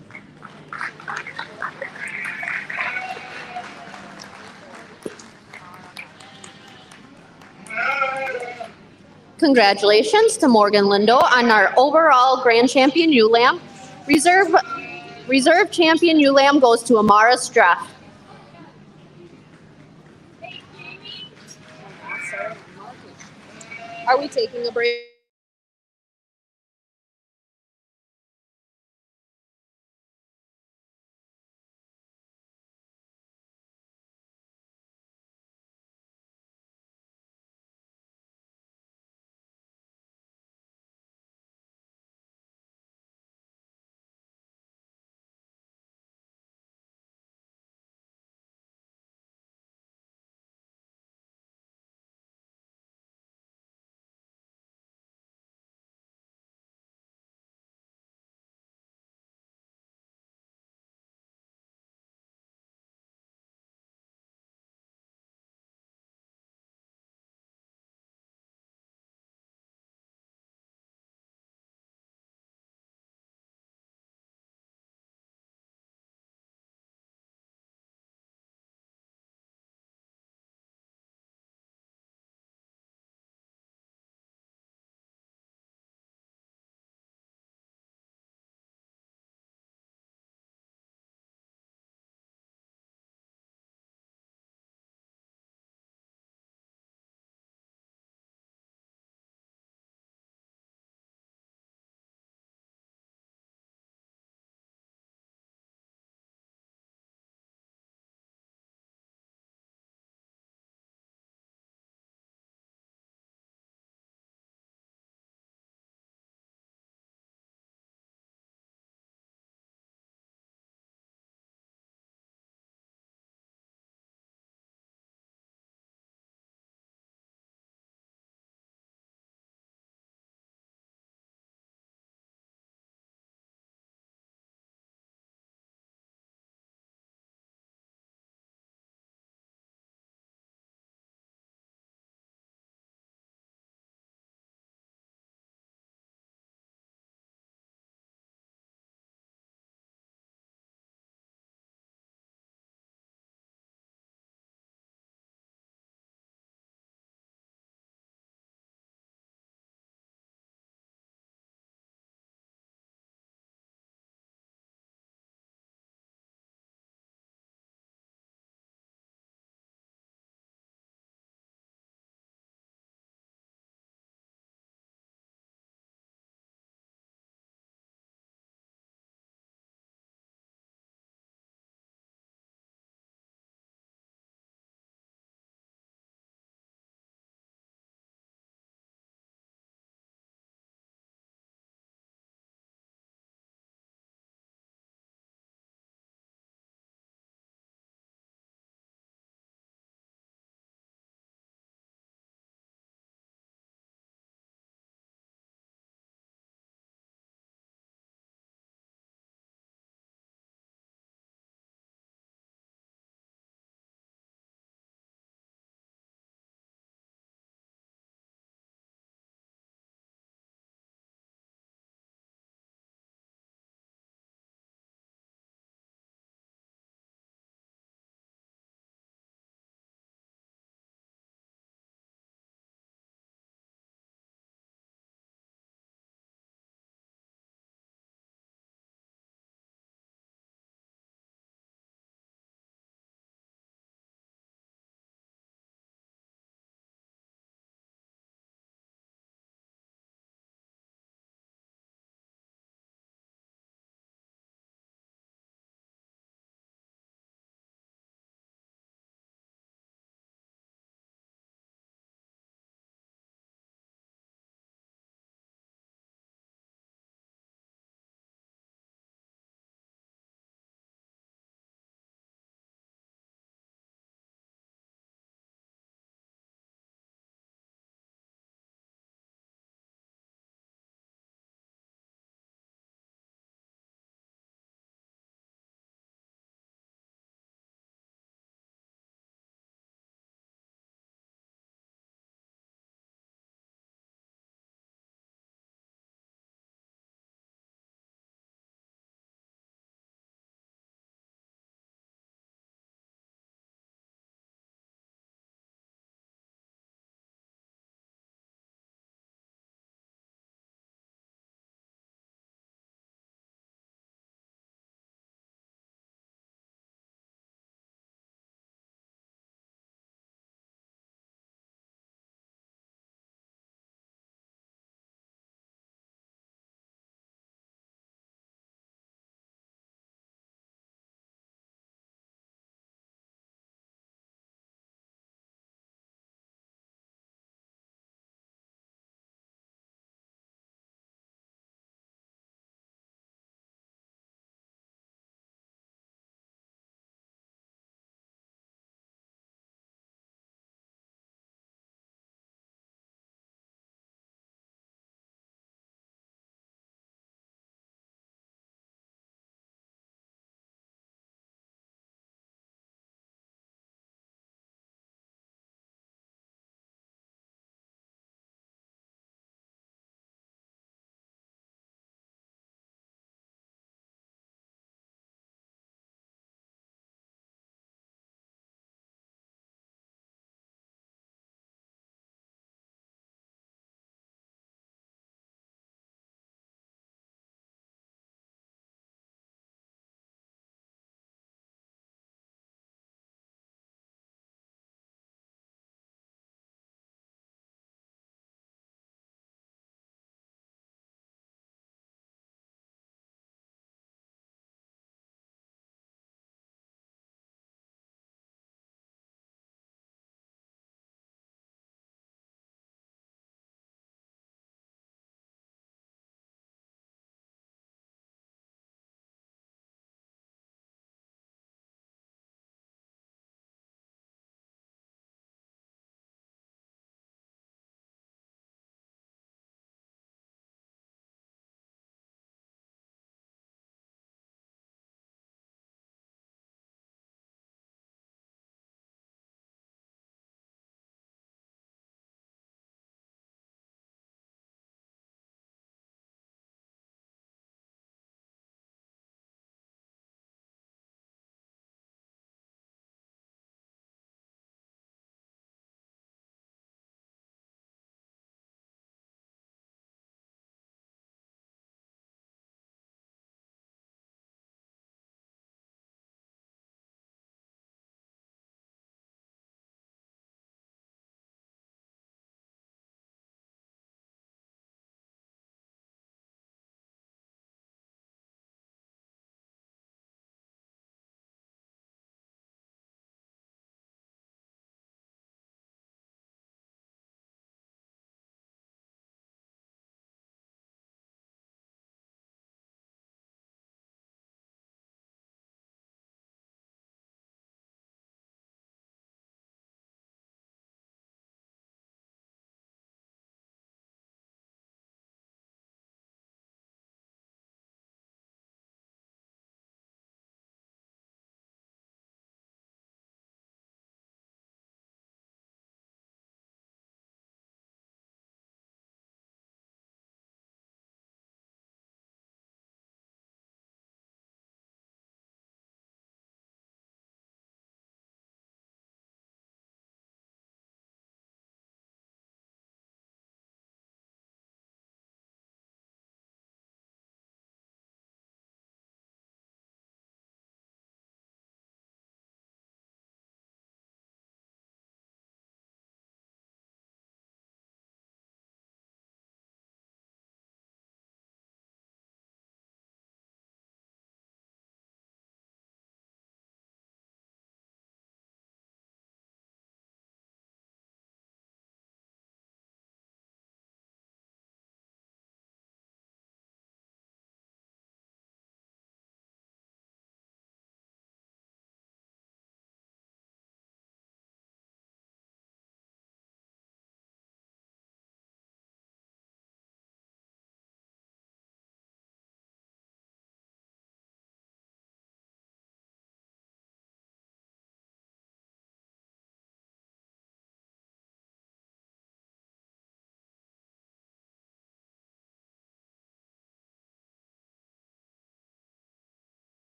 Congratulations to Morgan Lindo on our overall Grand Champion ewe lamb. Reserve Champion ewe lamb goes to Amara Straff. Are we taking a break?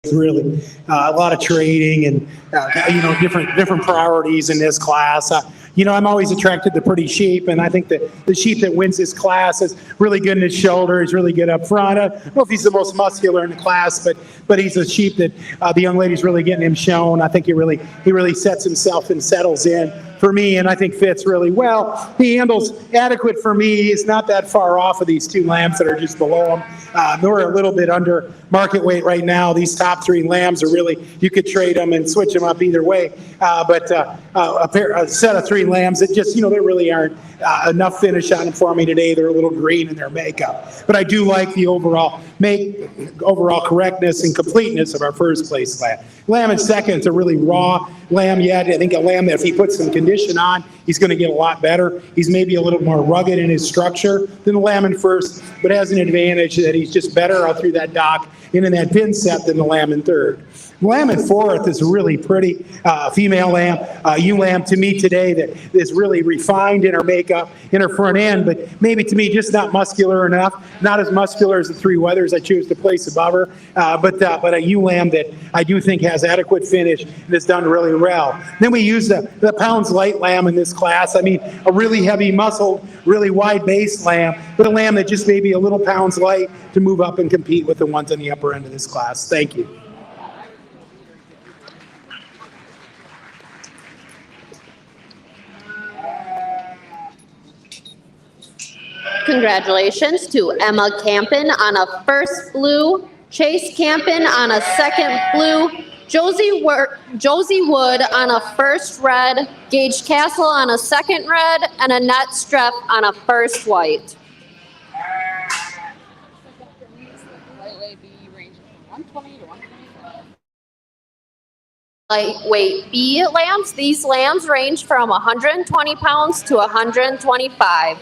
really a lot of trading and different priorities in this class. I'm always attracted to pretty sheep, and I think that the sheep that wins this class is really good in his shoulder. He's really good up front. I don't know if he's the most muscular in the class, but he's a sheep that the young lady's really getting him shown. I think he really sets himself and settles in for me, and I think fits really well. He handles adequate for me. He's not that far off of these two lambs that are just below him. They're a little bit under market weight right now. These top three lambs are really, you could trade them and switch them up either way. But a set of three lambs that just, there really aren't enough finish on them for me today. They're a little green in their makeup. But I do like the overall correctness and completeness of our first place lamb. Lamb in second is a really raw lamb yet. I think a lamb that if he puts some condition on, he's going to get a lot better. He's maybe a little more rugged in his structure than the lamb in first, but has an advantage that he's just better out through that dock and in that pin set than the lamb in third. Lamb in fourth is a really pretty female lamb, ewe lamb to me today that is really refined in her makeup, in her front end, but maybe to me just not muscular enough, not as muscular as the three Weathers I choose to place above her, but a ewe lamb that I do think has adequate finish and has done really well. Then we use the Pounds Light lamb in this class. I mean, a really heavy muscled, really wide base lamb, but a lamb that just maybe a little pounds light to move up and compete with the ones on the upper end of this class. Thank you. Congratulations to Emma Campen on a first blue, Chase Campen on a second blue, Josie Wood on a first red, Gage Castle on a second red, and Annette Streff on a first white. Lightweight B lambs, these lambs range from 120 pounds to 125.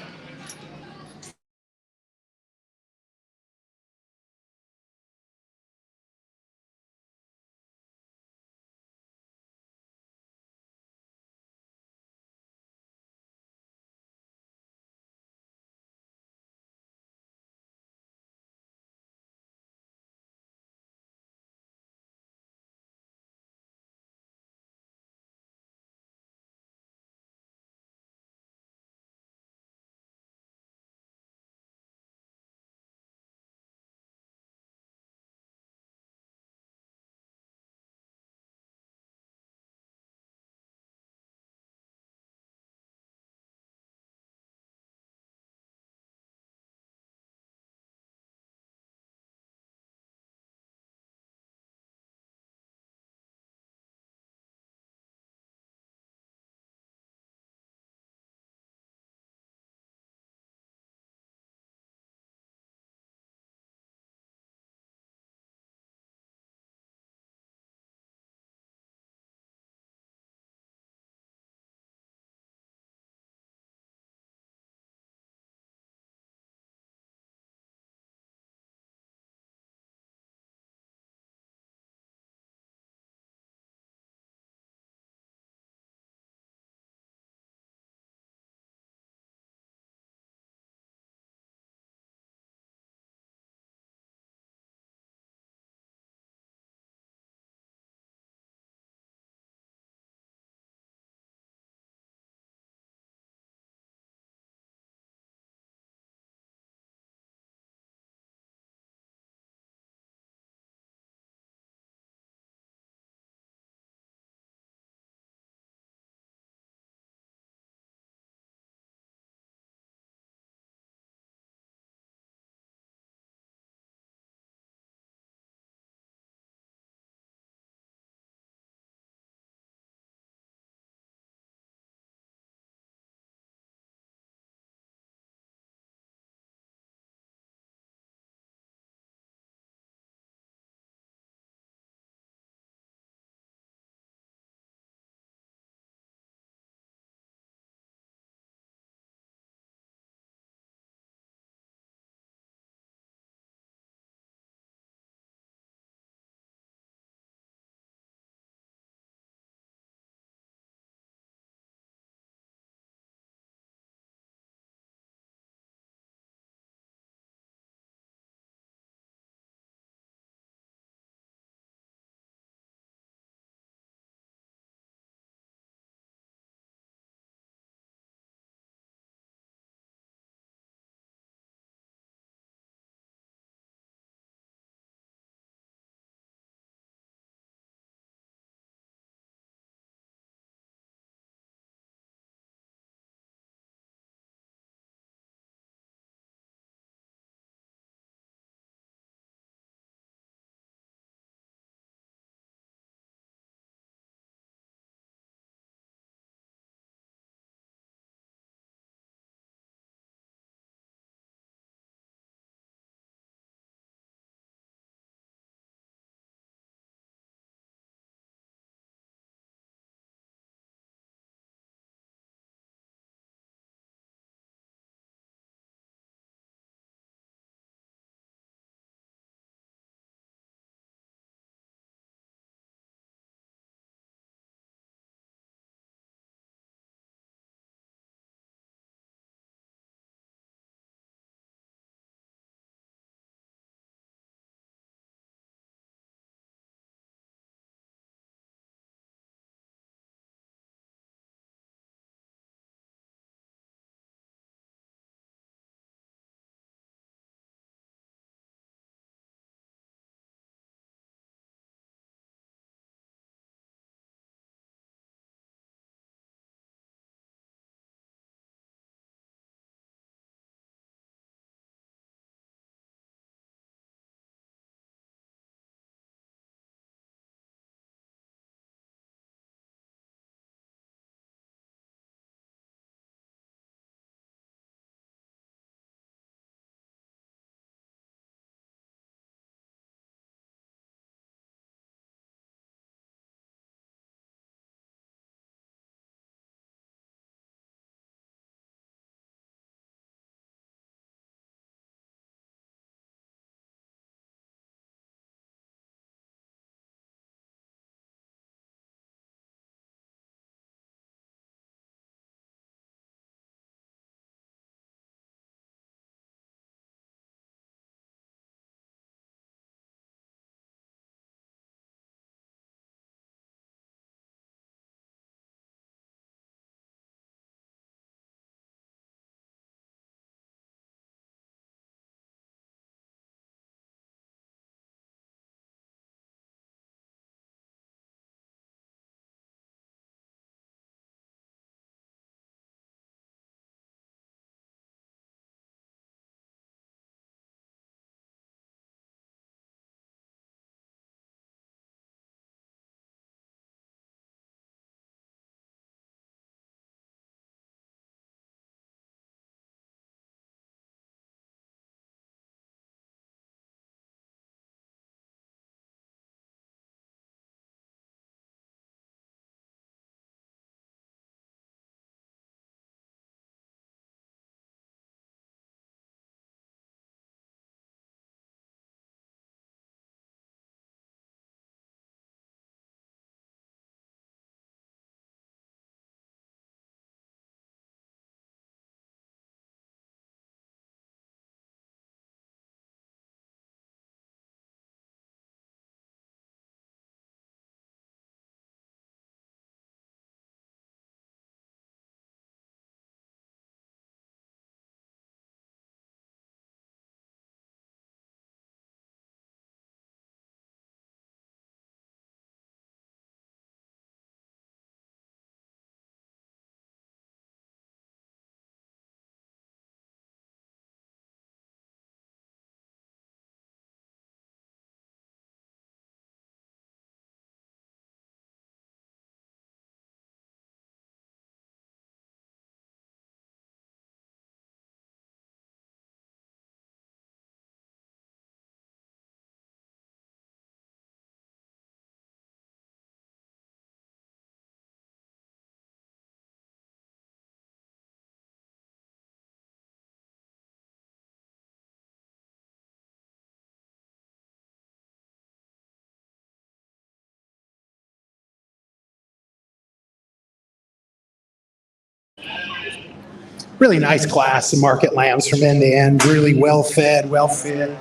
really nice class of market lambs from end to end, really well fed, well fit.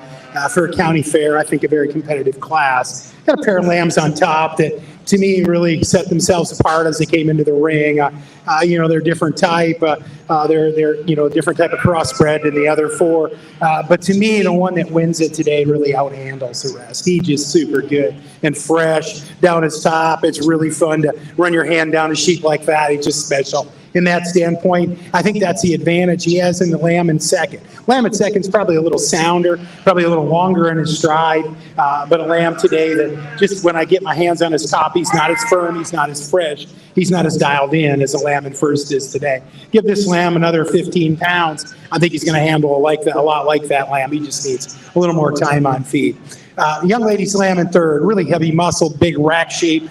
For a county fair, I think a very competitive class. Got a pair of lambs on top that, to me, really set themselves apart as they came into the ring. They're different type. They're different type of crossbred than the other four. But to me, the one that wins it today really outhandles the rest. He's just super good and fresh down his top. It's really fun to run your hand down a sheep like that. He's just special. In that standpoint, I think that's the advantage he has in the lamb in second. Lamb in second is probably a little sounder, probably a little longer in his stride, but a lamb today that just when I get my hands on his top, he's not as firm, he's not as fresh, he's not as dialed in as a lamb in first is today. Give this lamb another 15 pounds, I think he's going to handle a lot like that lamb. He just needs a little more time on feed. Young lady's lamb in third, really heavy muscled, big rack sheep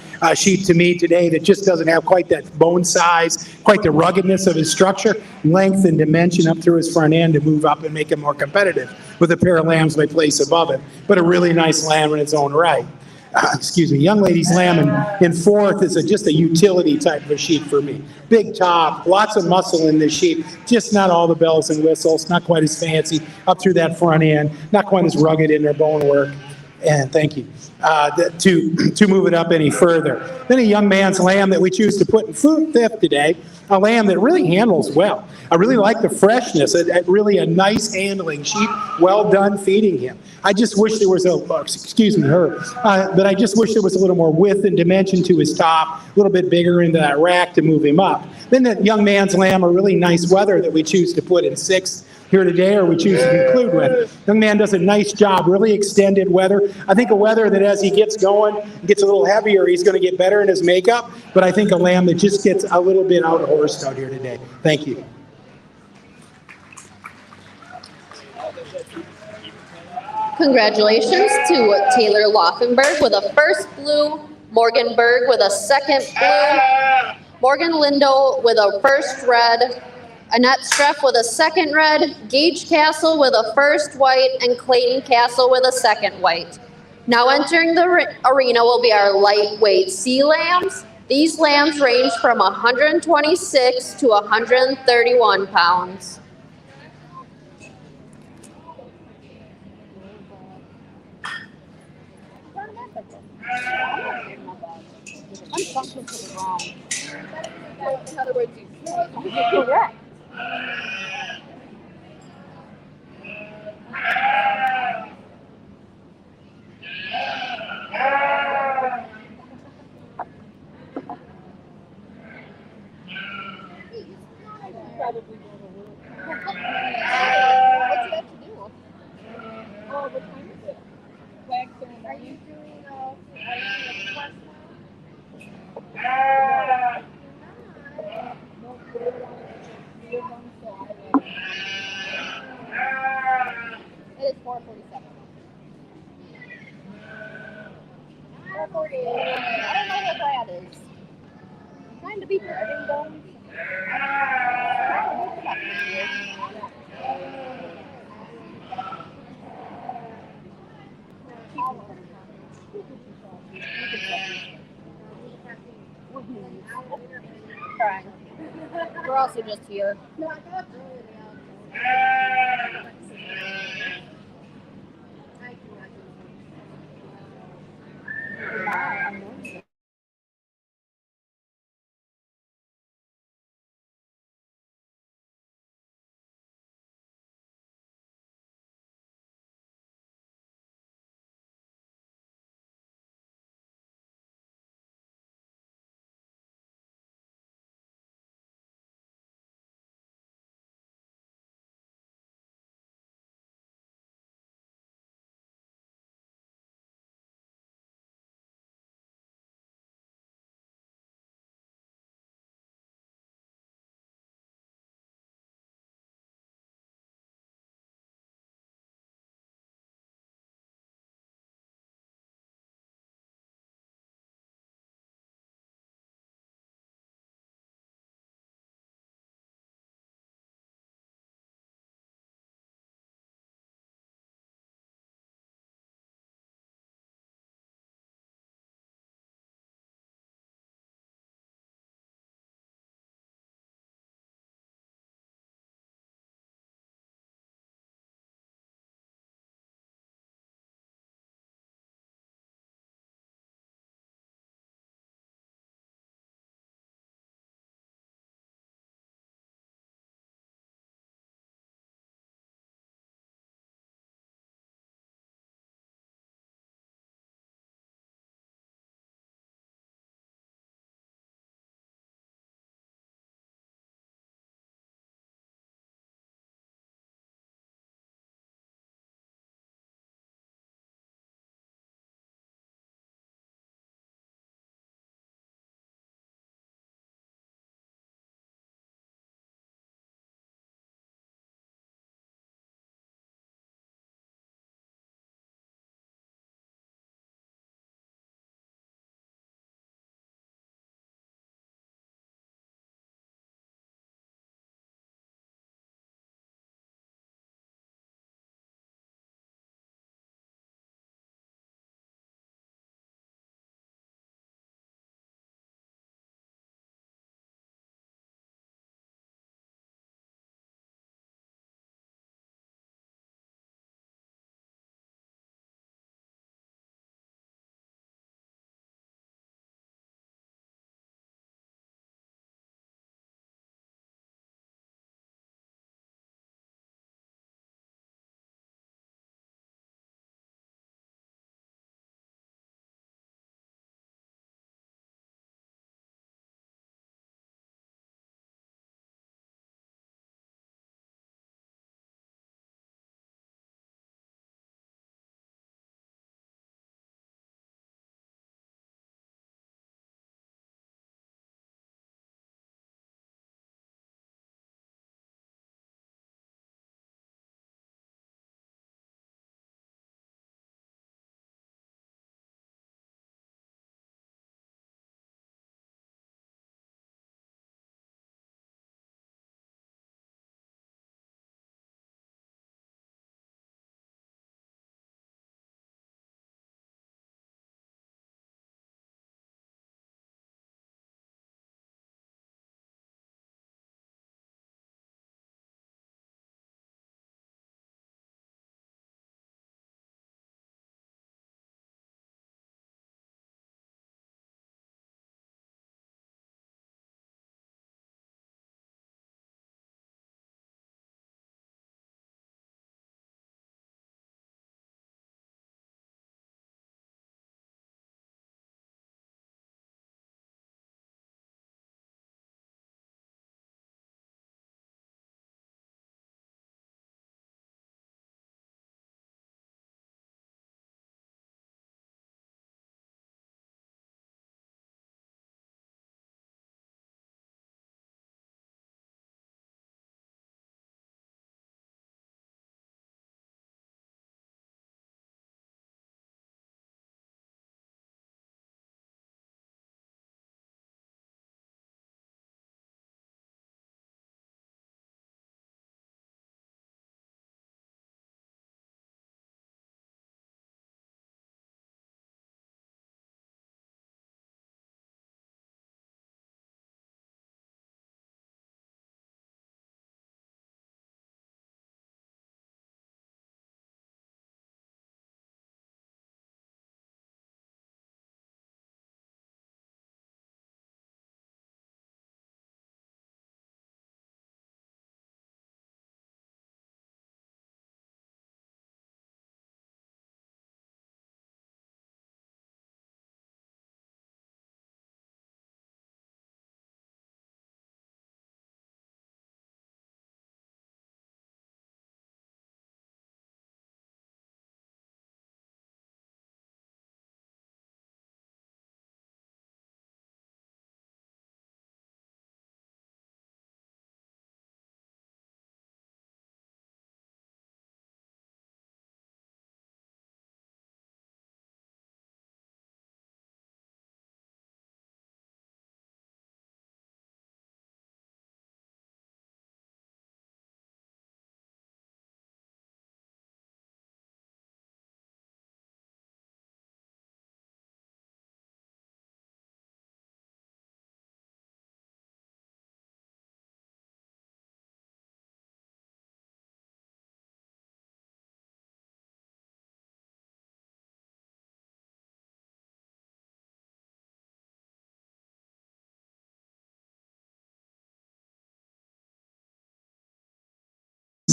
to me today that just doesn't have quite that bone size, quite the ruggedness of his structure, length and dimension up through his front end to move up and make him more competitive with a pair of lambs they place above it. But a really nice lamb in its own right. Young lady's lamb in fourth is just a utility type of a sheep for me. Big top, lots of muscle in this sheep, just not all the bells and whistles, not quite as fancy up through that front end, not quite as rugged in their bone work. And thank you, to move it up any further. Then a young man's lamb that we choose to put in fifth today, a lamb that really handles well. I really like the freshness, really a nice handling sheep, well done feeding him. I just wish there was but I just wish there was a little more width and dimension to his top, a little bit bigger into that rack to move him up. Then that young man's lamb, a really nice wether that we choose to put in sixth here today, or we choose to conclude with. Young man does a nice job, really extended wether. I think a wether that as he gets going, gets a little heavier, he's going to get better in his makeup, but I think a lamb that just gets a little bit out-horsed out here today. Thank you. Congratulations to Taylor Laufenberg with a first blue, Morgan Berg with a second blue, Morgan Lindo with a first red, Annette Streff with a second red, Gage Castle with a first white, and Clayton Castle with a second white. Now entering the arena will be our lightweight sea lambs. These lambs range from 126 to 131 pounds. In other words, you correct. Are you doing a quest now? It is 4:47. 4:48. I don't know what that is. Trying to beat the ring going. Trying. We're also just here.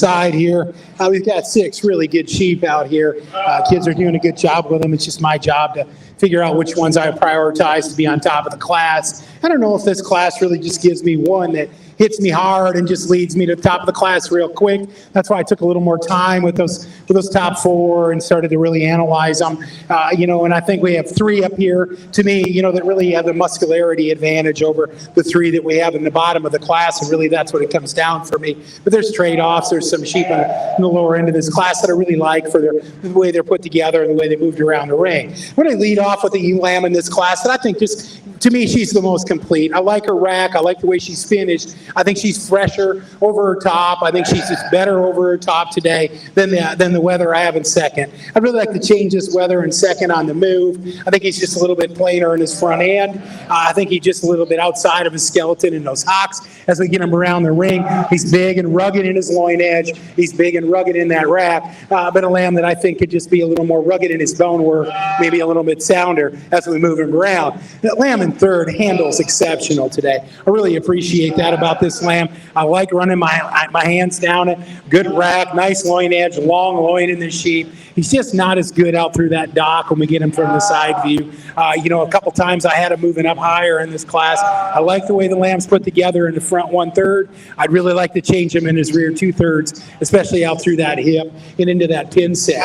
side here. We've got 6 really good sheep out here. Kids are doing a good job with them. It's just my job to figure out which ones I prioritize to be on top of the class. I don't know if this class really just gives me one that hits me hard and just leads me to the top of the class real quick. That's why I took a little more time with those top 4 and started to really analyze them. And I think we have 3 up here, to me, that really have the muscularity advantage over the 3 that we have in the bottom of the class, and really that's what it comes down for me. But there's trade-offs. There's some sheep in the lower end of this class that I really like for the way they're put together and the way they moved around the ring. I'm going to lead off with the ewe lamb in this class, and I think just, to me, she's the most complete. I like her rack. I like the way she's finished. I think she's fresher over her top. I think she's just better over her top today than the Weather I have in second. I'd really like to change this Weather in second on the move. I think he's just a little bit plainer in his front end. I think he's just a little bit outside of his skeleton in those hocks as we get him around the ring. He's big and rugged in his loin edge. He's big and rugged in that rack. But a lamb that I think could just be a little more rugged in his bone work, maybe a little bit sounder as we move him around. That lamb in third handles exceptional today. I really appreciate that about this lamb. I like running my hands down it. Good rack, nice loin edge, long loin in the sheep. He's just not as good out through that dock when we get him from the side view. A couple times I had him moving up higher in this class. I like the way the lamb's put together in the front 1/3. I'd really like to change him in his rear 2/3, especially out through that hip and into that pin set.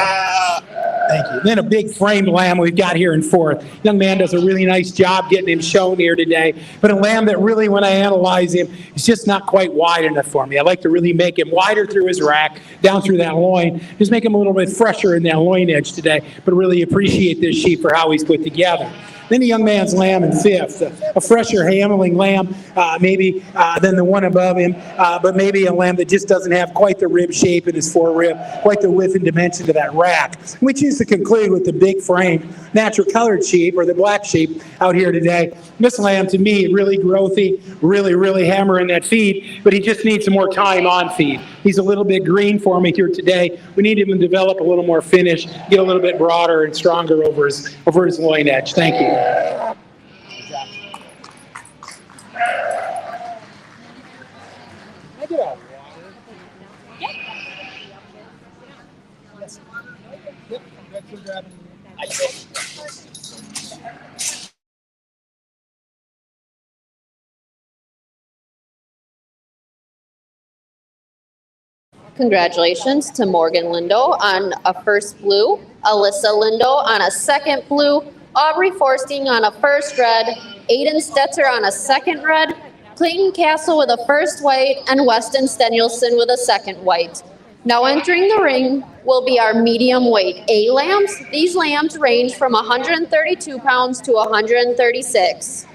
Thank you. Then a big framed lamb we've got here in fourth. Young man does a really nice job getting him shown here today. But a lamb that really, when I analyze him, is just not quite wide enough for me. I like to really make him wider through his rack, down through that loin. Just make him a little bit fresher in that loin edge today. But really appreciate this sheep for how he's put together. Then a young man's lamb in fifth, a fresher handling lamb, maybe than the one above him, but maybe a lamb that just doesn't have quite the rib shape in his forerib, quite the width and dimension of that rack. We choose to conclude with the big frame, natural colored sheep, or the black sheep out here today. This lamb, to me, really growthy, really hammering that feed, but he just needs some more time on feed. He's a little bit green for me here today. We need him to develop a little more finish, get a little bit broader and stronger over his loin edge. Thank you. Congratulations to Morgan Lindo on a first blue, Alyssa Lindo on a second blue, Aubrey Forsting on a first red, Aiden Stetzer on a second red, Clayton Castle with a first white, and Weston Stenulson with a second white. Now entering the ring will be our medium weight A lambs. These lambs range from 132 pounds to 136.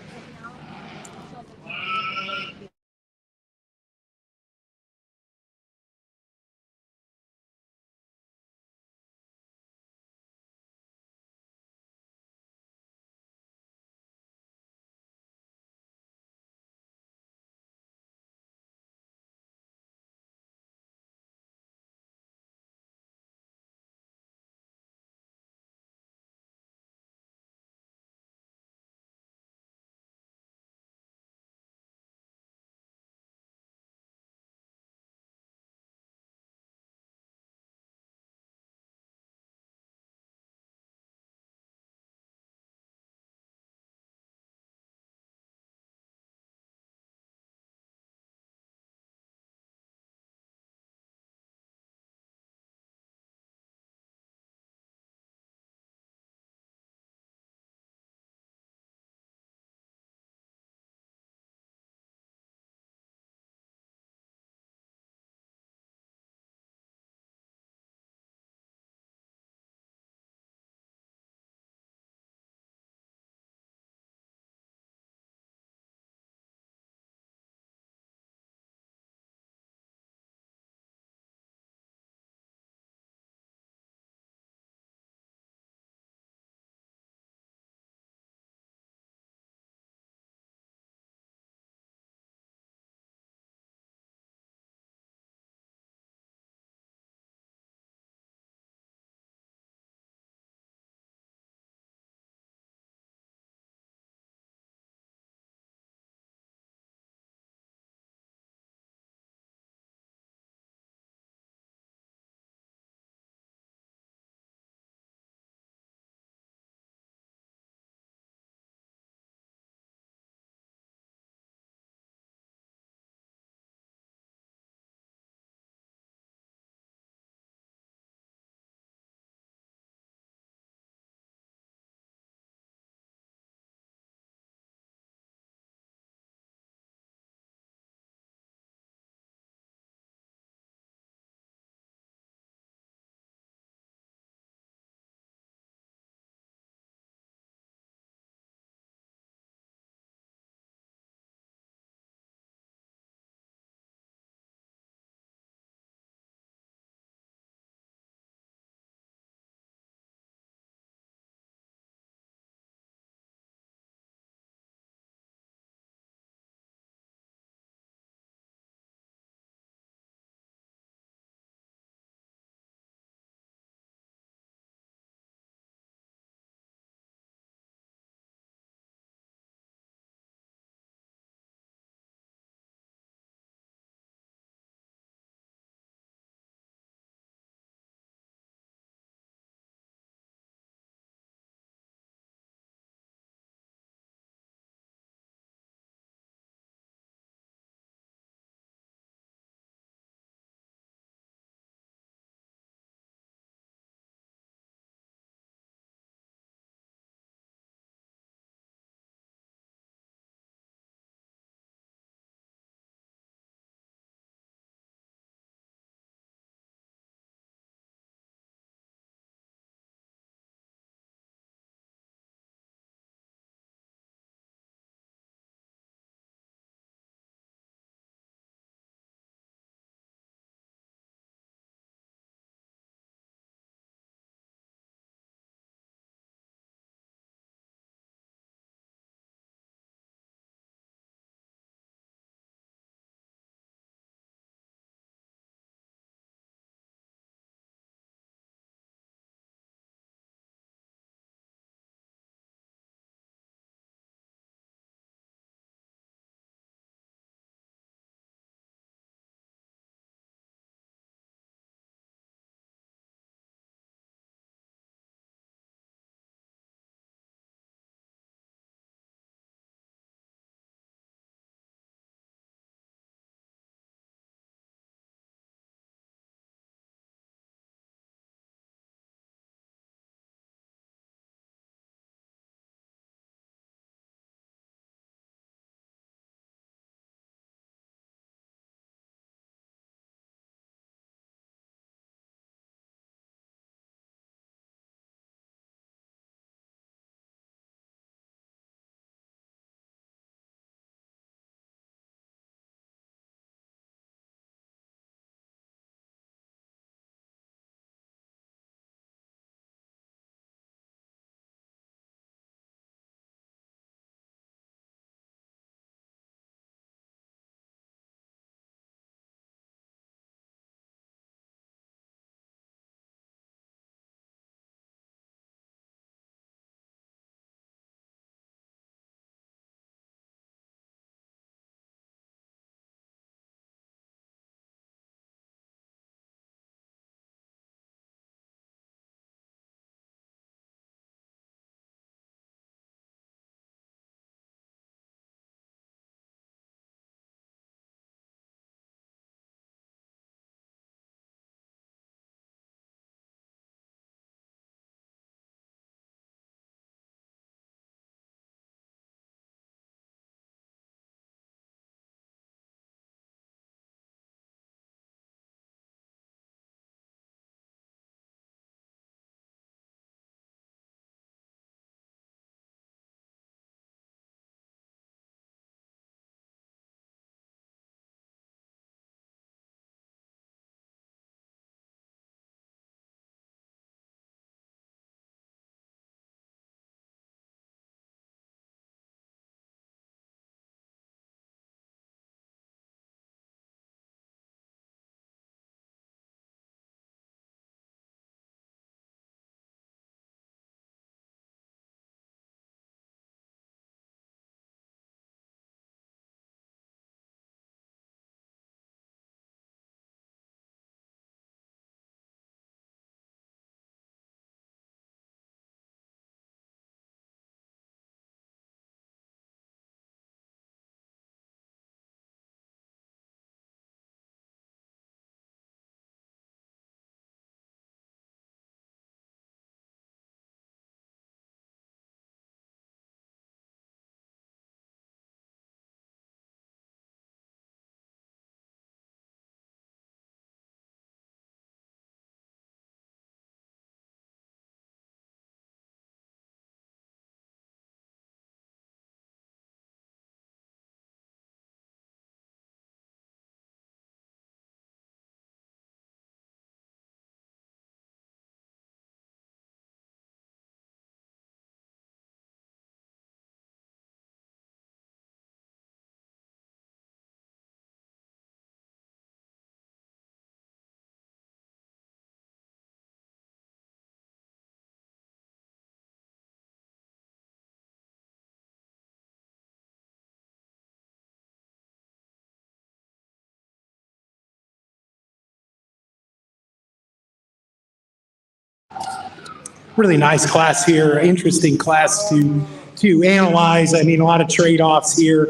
really nice class here, interesting class to analyze. I mean, a lot of trade-offs here,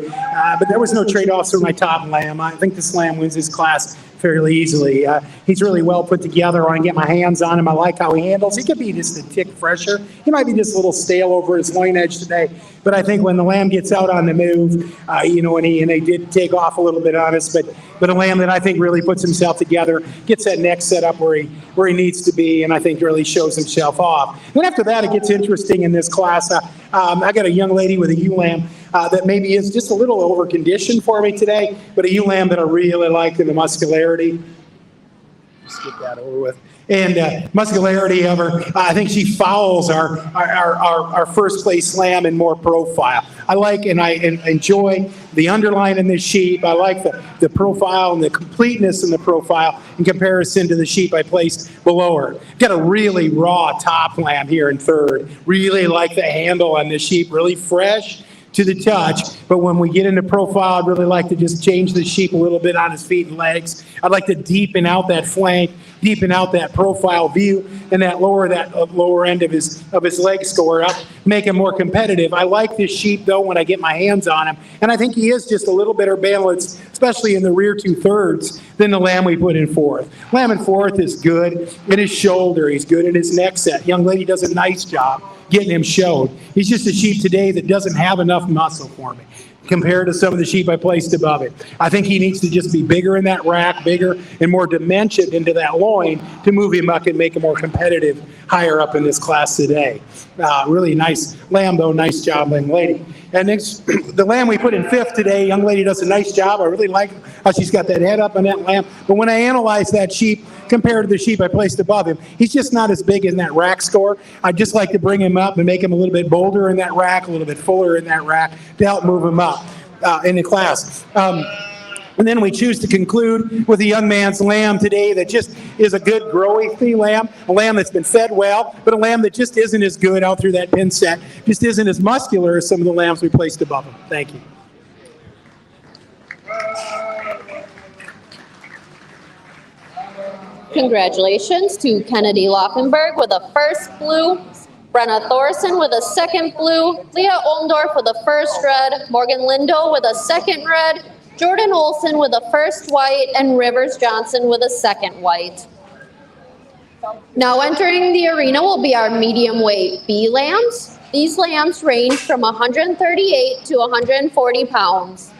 but there was no trade-offs for my top lamb. I think this lamb wins this class fairly easily. He's really well put together. I want to get my hands on him. I like how he handles. He could be just a tick fresher. He might be just a little stale over his loin edge today, but I think when the lamb gets out on the move, and they did take off a little bit on us, but a lamb that I think really puts himself together, gets that neck set up where he needs to be, and I think really shows himself off. Then after that, it gets interesting in this class. I got a young lady with a ewe lamb that maybe is just a little over conditioned for me today, but a ewe lamb that I really like in the muscularity. Just get that over with. And muscularity of her, I think she follows our first place lamb in more profile. I like and I enjoy the underline in this sheep. I like the profile and the completeness in the profile in comparison to the sheep I placed below her. Got a really raw top lamb here in third. Really like the handle on this sheep, really fresh to the touch, but when we get into profile, I'd really like to just change the sheep a little bit on his feet and legs. I'd like to deepen out that flank, deepen out that profile view, and that lower end of his leg score up, make him more competitive. I like this sheep though when I get my hands on him, and I think he is just a little better balanced, especially in the rear 2/3, than the lamb we put in fourth. Lamb in fourth is good in his shoulder. He's good in his neck set. Young lady does a nice job getting him showed. He's just a sheep today that doesn't have enough muscle for me compared to some of the sheep I placed above it. I think he needs to just be bigger in that rack, bigger and more dimension into that loin to move him up and make him more competitive higher up in this class today. Really nice lamb though, nice job, young lady. And next, the lamb we put in fifth today, young lady does a nice job. I really like how she's got that head up on that lamb. But when I analyze that sheep compared to the sheep I placed above him, he's just not as big in that rack score. I'd just like to bring him up and make him a little bit bolder in that rack, a little bit fuller in that rack to help move him up in the class. And then we choose to conclude with a young man's lamb today that just is a good growing lamb, a lamb that's been fed well, but a lamb that just isn't as good out through that pin set, just isn't as muscular as some of the lambs we placed above him. Thank you. Congratulations to Kennedy Laufenberg with a first blue, Brenna Thorson with a second blue, Leah Oldorf with a first red, Morgan Lindo with a second red, Jordan Olson with a first white, and Rivers Johnson with a second white. Now entering the arena will be our medium weight B lambs. These lambs range from 138 to 140 pounds.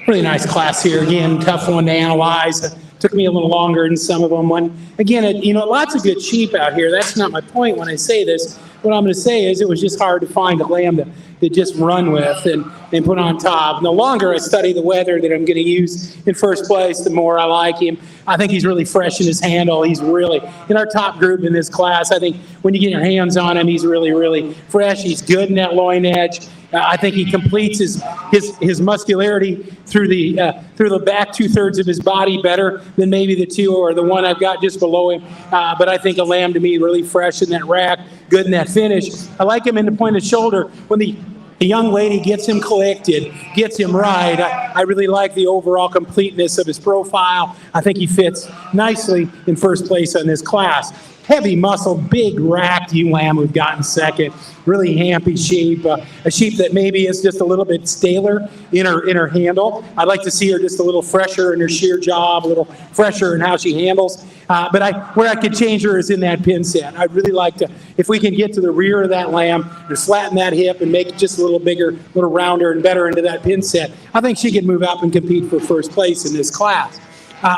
Really nice class here. Again, tough one to analyze. Took me a little longer than some of them. Lots of good sheep out here. That's not my point when I say this. What I'm going to say is it was just hard to find a lamb to just run with and put on top. And the longer I study the wether that I'm going to use in first place, the more I like him. I think he's really fresh in his handle. He's really in our top group in this class. I think when you get your hands on him, he's really, really fresh. He's good in that loin edge. I think he completes his muscularity through the back 2/3 of his body better than maybe the two or the one I've got just below him. But I think a lamb to me really fresh in that rack, good in that finish. I like him in the point of shoulder when the young lady gets him collected, gets him right. I really like the overall completeness of his profile. I think he fits nicely in first place on this class. Heavy muscle, big racked ewe lamb we've got in second. Really hampy sheep, a sheep that maybe is just a little bit staler in her handle. I'd like to see her just a little fresher in her shear job, a little fresher in how she handles. Where I could change her is in that pin set. I'd really like to, if we can get to the rear of that lamb and flatten that hip and make it just a little bigger, a little rounder and better into that pin set, I think she could move up and compete for first place in this class.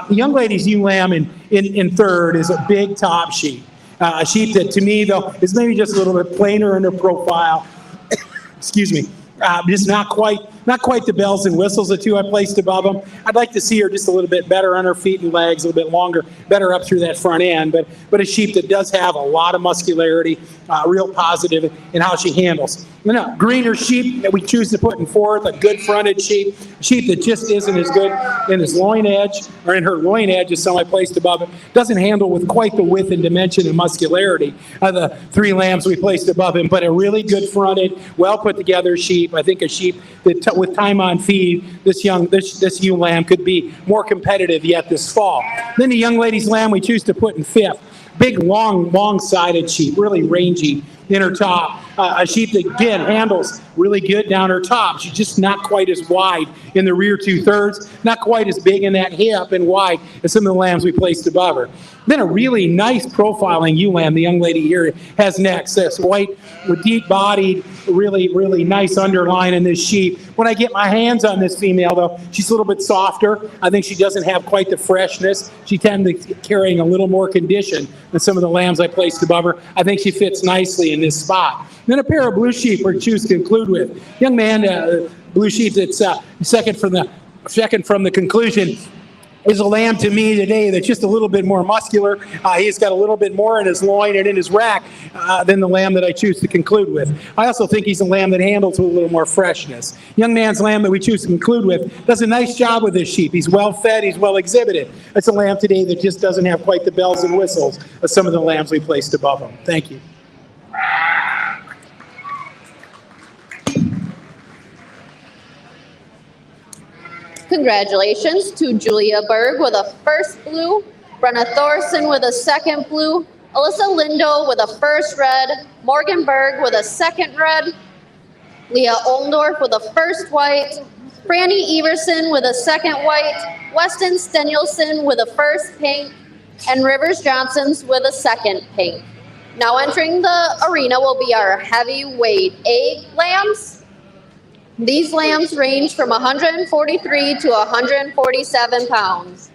The young lady's ewe lamb in third is a big top sheep. A sheep that to me, though, is maybe just a little bit plainer in her profile. Excuse me. Just not quite the bells and whistles, the two I placed above them. I'd like to see her just a little bit better on her feet and legs, a little bit longer, better up through that front end. But a sheep that does have a lot of muscularity, real positive in how she handles. Greener sheep that we choose to put in fourth, a good fronted sheep that just isn't as good in his loin edge, or in her loin edge as some I placed above it. Doesn't handle with quite the width and dimension and muscularity of the three lambs we placed above him, but a really good fronted, well put together sheep. I think a sheep that with time on feed, this ewe lamb could be more competitive yet this fall. Then the young lady's lamb we choose to put in fifth. Big, long-sided sheep, really rangy in her top. A sheep that, again, handles really good down her top. She's just not quite as wide in the rear 2/3, not quite as big in that hip and wide as some of the lambs we placed above her. Then a really nice profiling ewe lamb the young lady here has next. This white, with deep-bodied, really, really nice underline in this sheep. When I get my hands on this female, though, she's a little bit softer. I think she doesn't have quite the freshness. She tends to be carrying a little more condition than some of the lambs I placed above her. I think she fits nicely in this spot. Then a pair of blue sheep we choose to conclude with. Young man, blue sheep that's second from the conclusion is a lamb to me today that's just a little bit more muscular. He's got a little bit more in his loin and in his rack than the lamb that I choose to conclude with. I also think he's a lamb that handles with a little more freshness. Young man's lamb that we choose to conclude with does a nice job with this sheep. He's well fed, he's well exhibited. It's a lamb today that just doesn't have quite the bells and whistles of some of the lambs we placed above him. Thank you. Congratulations to Julia Berg with a first blue, Brenna Thorson with a second blue, Alyssa Lindo with a first red, Morgan Berg with a second red, Leah Oldendorf with a first white, Franny Everson with a second white, Weston Stenulson with a first pink, and Rivers Johnson's with a second pink. Now entering the arena will be our heavyweight A lambs. These lambs range from 143 to 147 pounds.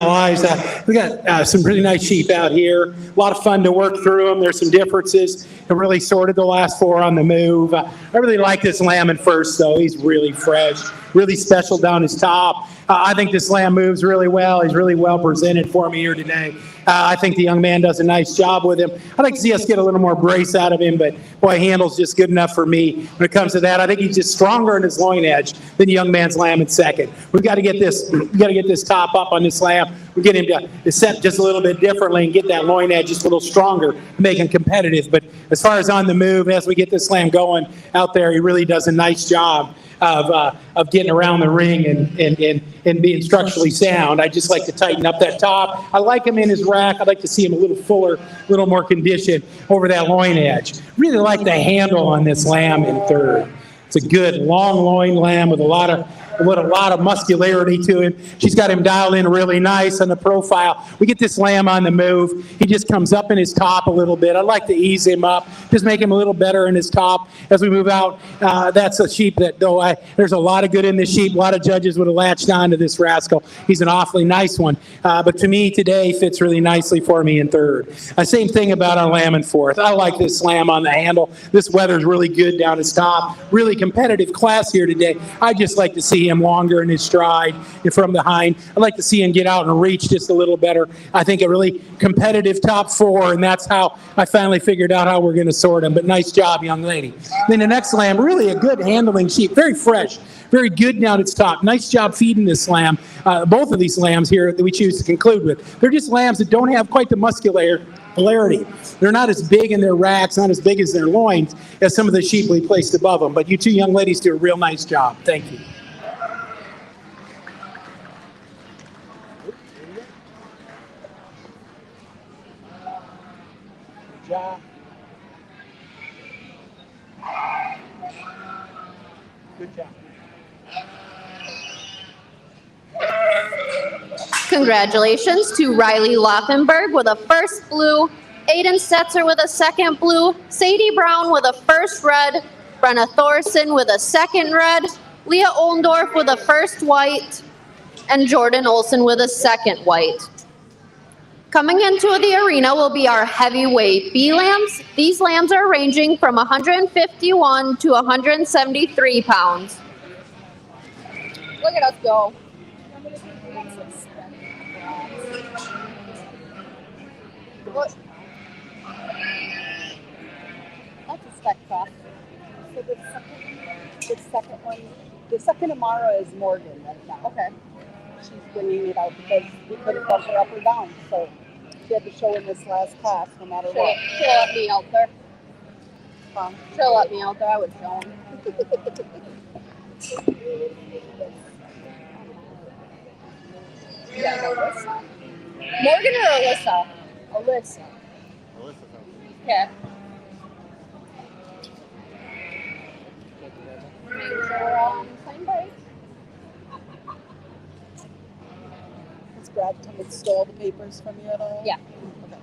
lives. We got some really nice sheep out here. A lot of fun to work through them. There's some differences. I really sorted the last 4 on the move. I really like this lamb at first, though. He's really fresh, really special down his top. I think this lamb moves really well. He's really well presented for me here today. I think the young man does a nice job with him. I'd like to see us get a little more brace out of him, but boy, handle's just good enough for me when it comes to that. I think he's just stronger in his loin edge than the young man's lamb in second. We've got to get this top up on this lamb. We get him to set just a little bit differently and get that loin edge just a little stronger to make him competitive. But as far as on the move, as we get this lamb going out there, he really does a nice job of getting around the ring and being structurally sound. I just like to tighten up that top. I like him in his rack. I'd like to see him a little fuller, a little more conditioned over that loin edge. Really like the handle on this lamb in third. It's a good long loin lamb with a lot of muscularity to him. She's got him dialed in really nice on the profile. We get this lamb on the move. He just comes up in his top a little bit. I'd like to ease him up, just make him a little better in his top as we move out. That's a sheep that, though, there's a lot of good in this sheep. A lot of judges would have latched on to this rascal. He's an awfully nice one. But to me today, fits really nicely for me in third. Same thing about our lamb in fourth. I like this lamb on the handle. This weather's really good down his top. Really competitive class here today. I just like to see him longer in his stride and from behind. I'd like to see him get out and reach just a little better. I think a really competitive top 4, and that's how I finally figured out how we're going to sort him. But nice job, young lady. Then the next lamb, really a good handling sheep, very fresh, very good down its top. Nice job feeding this lamb. Both of these lambs here that we choose to conclude with. They're just lambs that don't have quite the muscularity. They're not as big in their racks, not as big as their loins as some of the sheep we placed above them. But you two young ladies do a real nice job. Thank you. Good job. Good job. Congratulations to Riley Laufenberg with a first blue, Aiden Stetzer with a second blue, Sadie Brown with a first red, Brenna Thorson with a second red, Leah Oldendorf with a first white, and Jordan Olson with a second white. Coming into the arena will be our heavyweight B lambs. These lambs are ranging from 151 to 173 pounds. Look at us go. What? That's a spec cross. So the second Amara is Morgan right now. Okay. She's bringing it out because we couldn't bump her up or down. So she had to show in this last class no matter what. She'll let me out there. Um, She'll let me out there. I would show him. Morgan or Alyssa? Alyssa. Okay. Make sure we're all on the same page. Has Brad come and stole the papers from you at all? Yeah. Okay.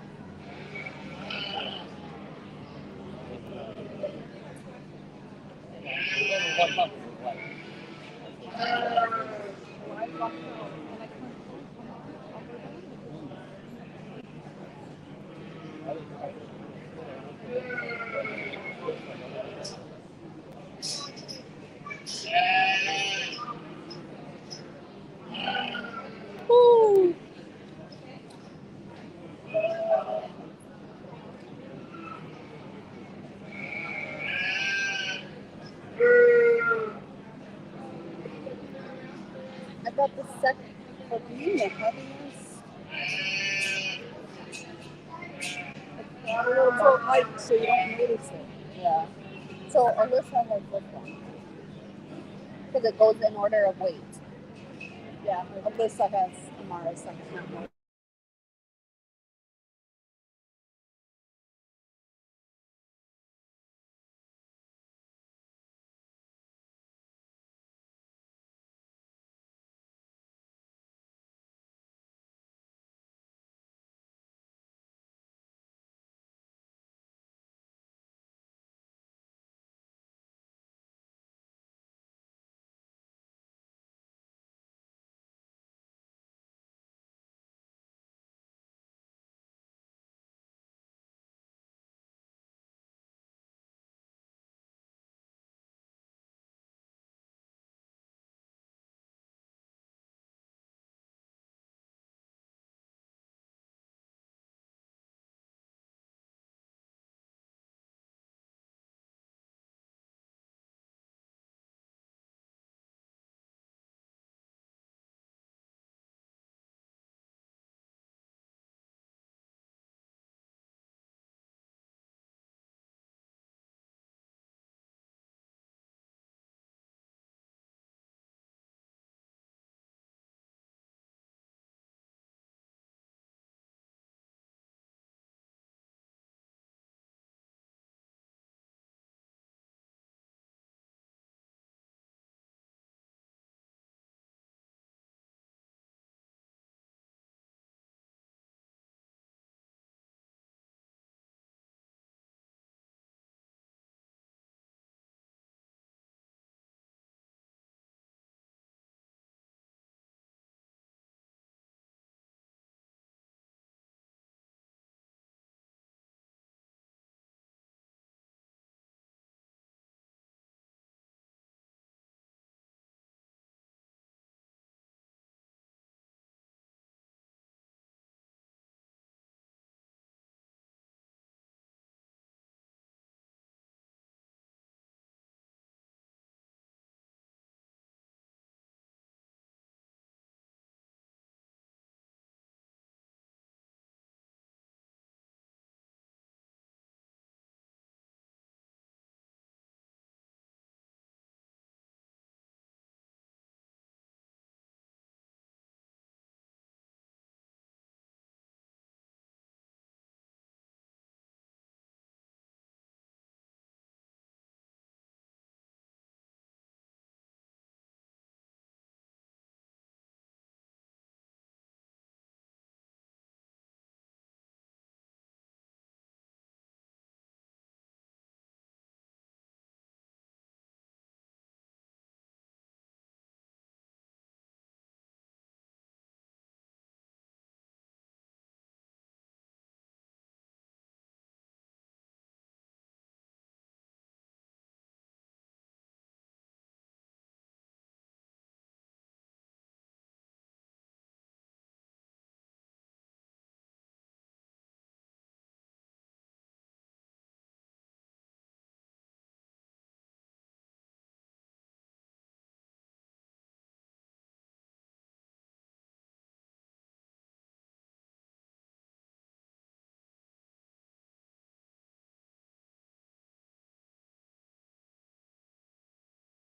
Woo. I got the second for being the heaviest. A little more height so you don't notice it. Yeah. So Alyssa has this one. Because it goes in order of weight. Yeah, Alyssa has Amara's second.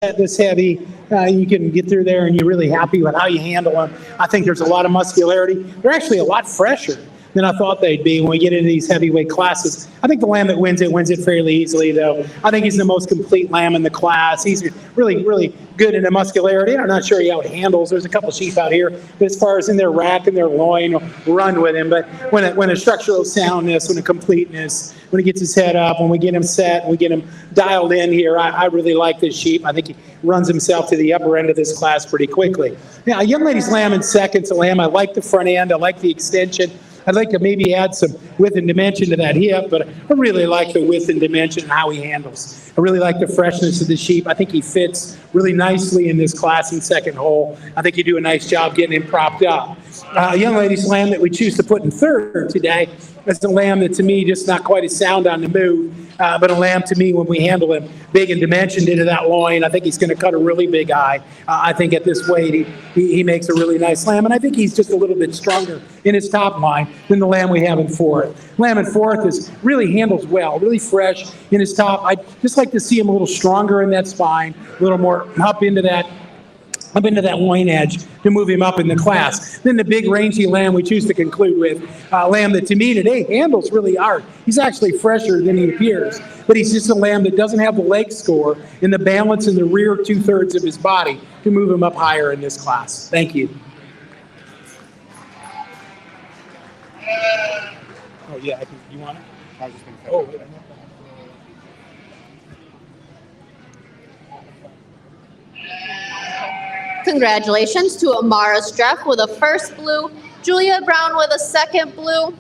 this heavy, you can get through there and you're really happy with how you handle them. I think there's a lot of muscularity. They're actually a lot fresher than I thought they'd be when we get into these heavyweight classes. I think the lamb that wins it fairly easily, though. I think he's the most complete lamb in the class. He's really, really good in the muscularity. I'm not sure how it handles. There's a couple sheep out here, but as far as in their rack and their loin, run with him. But when a structural soundness, when a completeness, when he gets his head up, when we get him set, when we get him dialed in here, I really like this sheep. I think he runs himself to the upper end of this class pretty quickly. Now, a young lady's lamb in second's a lamb. I like the front end. I like the extension. I'd like to maybe add some width and dimension to that hip, but I really like the width and dimension and how he handles. I really like the freshness of the sheep. I think he fits really nicely in this class in second hole. I think you do a nice job getting him propped up. A young lady's lamb that we choose to put in third today is a lamb that to me just not quite as sound on the move, but a lamb to me when we handle him big and dimensioned into that loin, I think he's going to cut a really big eye. I think at this weight he makes a really nice lamb, and I think he's just a little bit stronger in his top line than the lamb we have in fourth. Lamb in fourth is really handles well, really fresh in his top. I'd just like to see him a little stronger in that spine, a little more up into that loin edge to move him up in the class. Then the big rangy lamb we choose to conclude with, lamb that to me today handles really hard. He's actually fresher than he appears, but he's just a lamb that doesn't have the leg score and the balance in the rear 2/3 of his body to move him up higher in this class. Thank you. Oh yeah, you want it? I was just going to. Congratulations to Amara Streff with a first blue, Julia Brown with a second blue,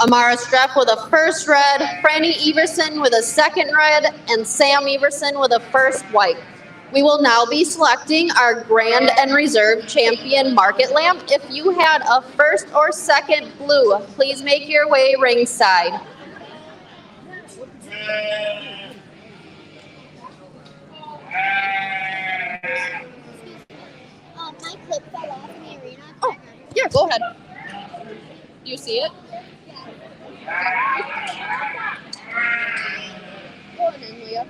Amara Streff with a first red, Franny Everson with a second red, and Sam Everson with a first white. We will now be selecting our Grand and Reserve Champion Market Lamb. If you had a first or second blue, please make your way ringside. My clip fell off in the arena. Oh, yeah, go ahead. You see it? Go on in, Leah.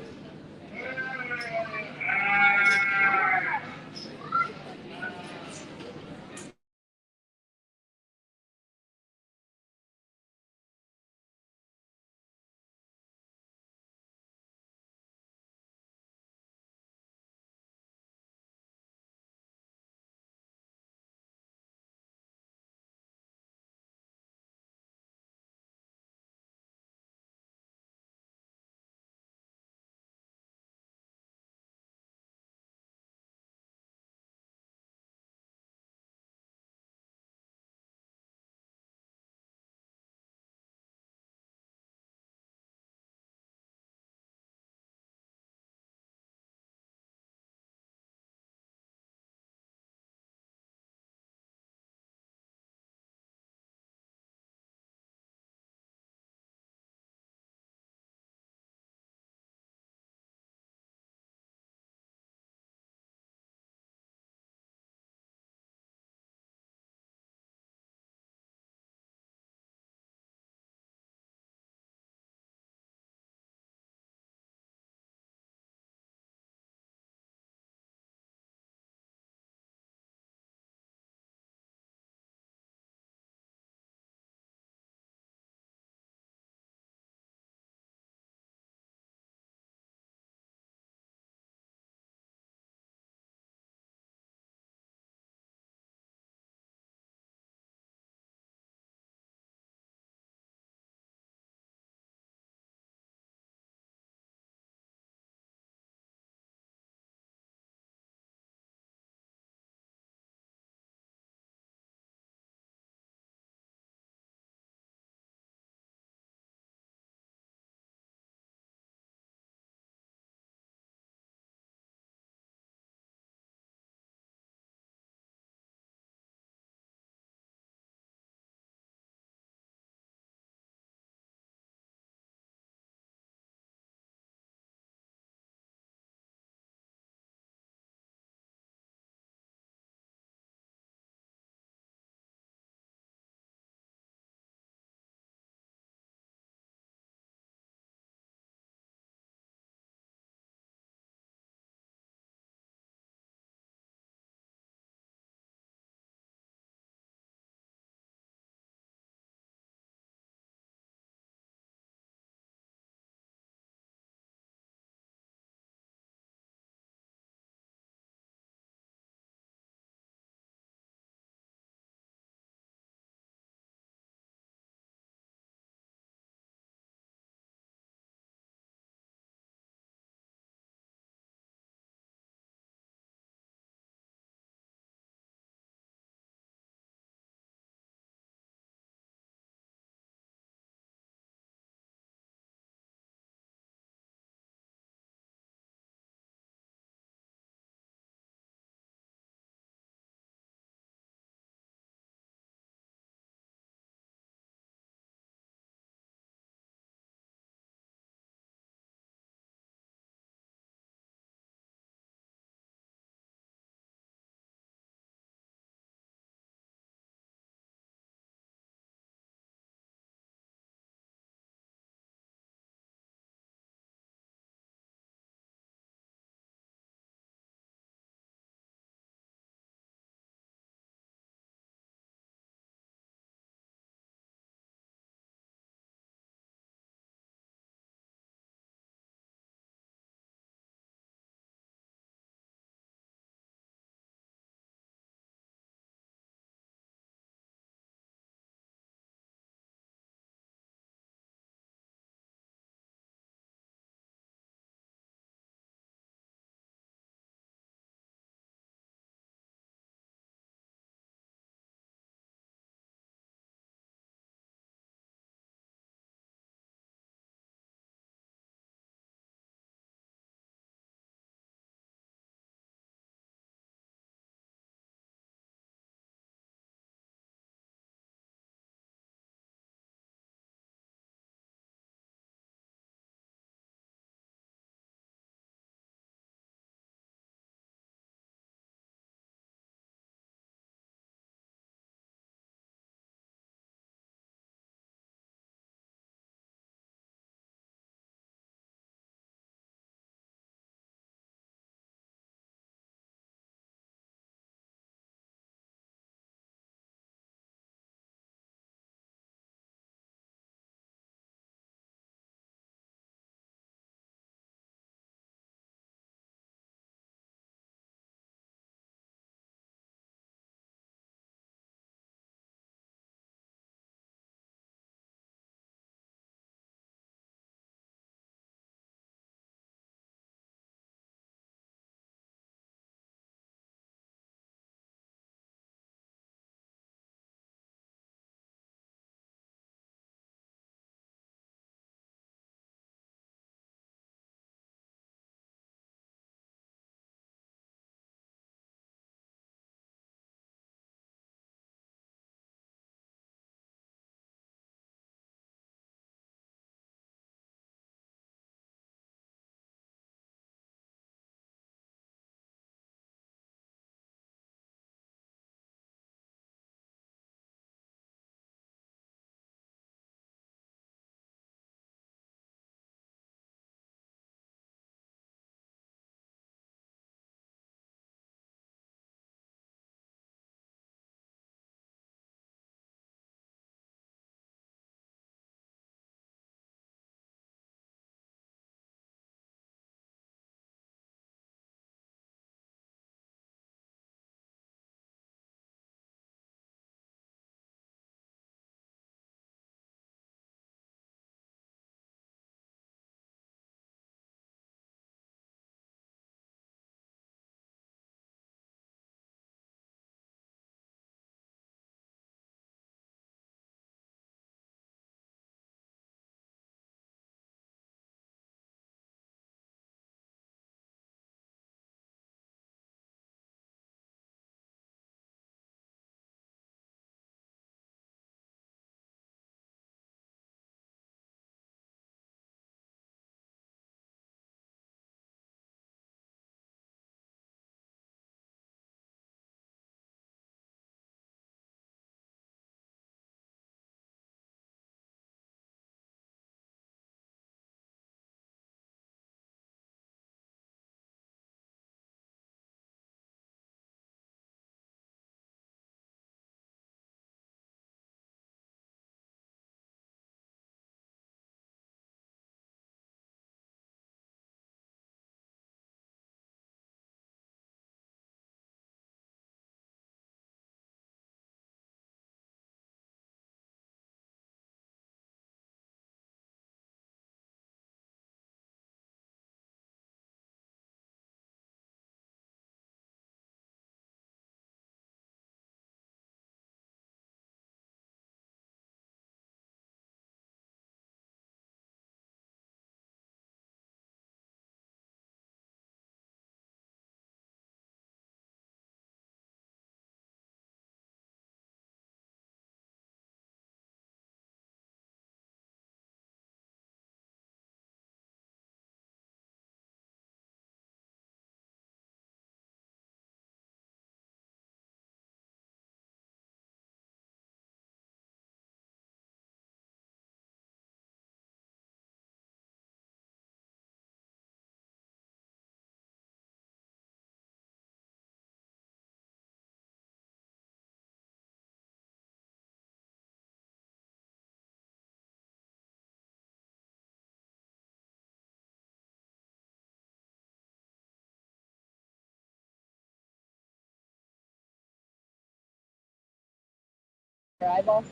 Eyeball.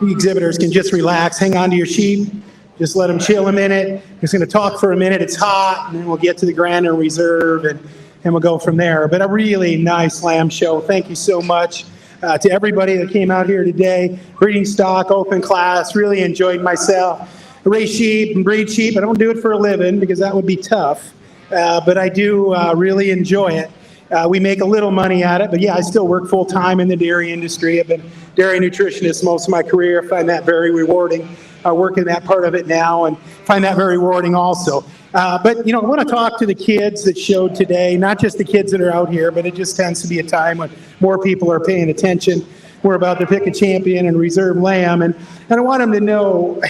The exhibitors can just relax, hang on to your sheep, just let them chill a minute. Just going to talk for a minute. It's hot, and then we'll get to the Grand and Reserve, and we'll go from there. But a really nice lamb show. Thank you so much to everybody that came out here today. Breeding stock, open class, really enjoyed myself. I raise sheep and breed sheep. I don't do it for a living because that would be tough, but I do really enjoy it. We make a little money at it, but yeah, I still work full-time in the dairy industry. I've been dairy nutritionist most of my career. I find that very rewarding. I work in that part of it now and find that very rewarding also. But, you know, I want to talk to the kids that showed today, not just the kids that are out here, but it just tends to be a time when more people are paying attention. We're about to pick a champion and reserve lamb, and I want them to know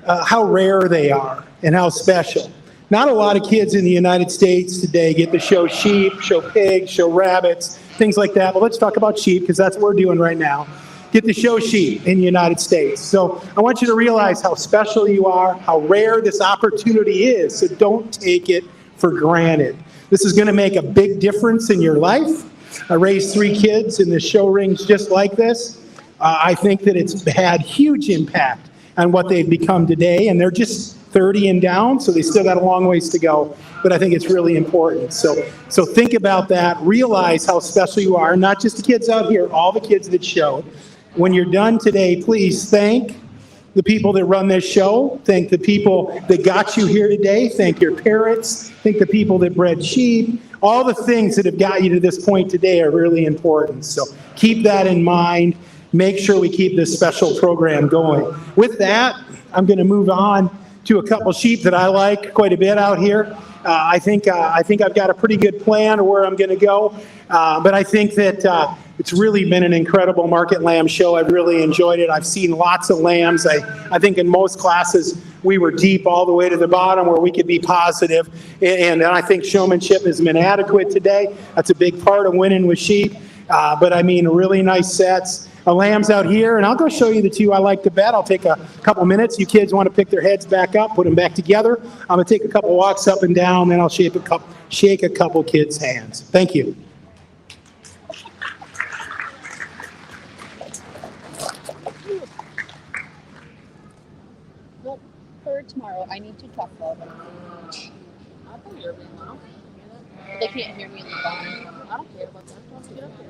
how rare they are and how special. Not a lot of kids in the United States today get to show sheep, show pigs, show rabbits, things like that. But let's talk about sheep because that's what we're doing right now. Get to show sheep in the United States. So I want you to realize how special you are, how rare this opportunity is. So don't take it for granted. This is going to make a big difference in your life. I raised 3 kids in the show rings just like this. I think that it's had huge impact on what they've become today, and they're just 30 and down, so they still got a long ways to go, but I think it's really important. So think about that, realize how special you are, not just the kids out here, all the kids that showed. When you're done today, please thank the people that run this show, thank the people that got you here today, thank your parents, thank the people that bred sheep. All the things that have got you to this point today are really important, so keep that in mind. Make sure we keep this special program going. With that, I'm going to move on to a couple sheep that I like quite a bit out here. I think I've got a pretty good plan of where I'm going to go, but I think that it's really been an incredible market lamb show. I've really enjoyed it. I've seen lots of lambs. I think in most classes we were deep all the way to the bottom where we could be positive, and I think showmanship has been adequate today. That's a big part of winning with sheep, but I mean really nice sets. Lambs out here, and I'll go show you the 2 I like to bet. I'll take a couple minutes. You kids want to pick their heads back up, put them back together. I'm going to take a couple walks up and down, then I'll shake a couple kids' hands. Thank you. Well, for tomorrow, I need to talk about it. They can't hear me in the phone. I don't care about that. Let's get up there.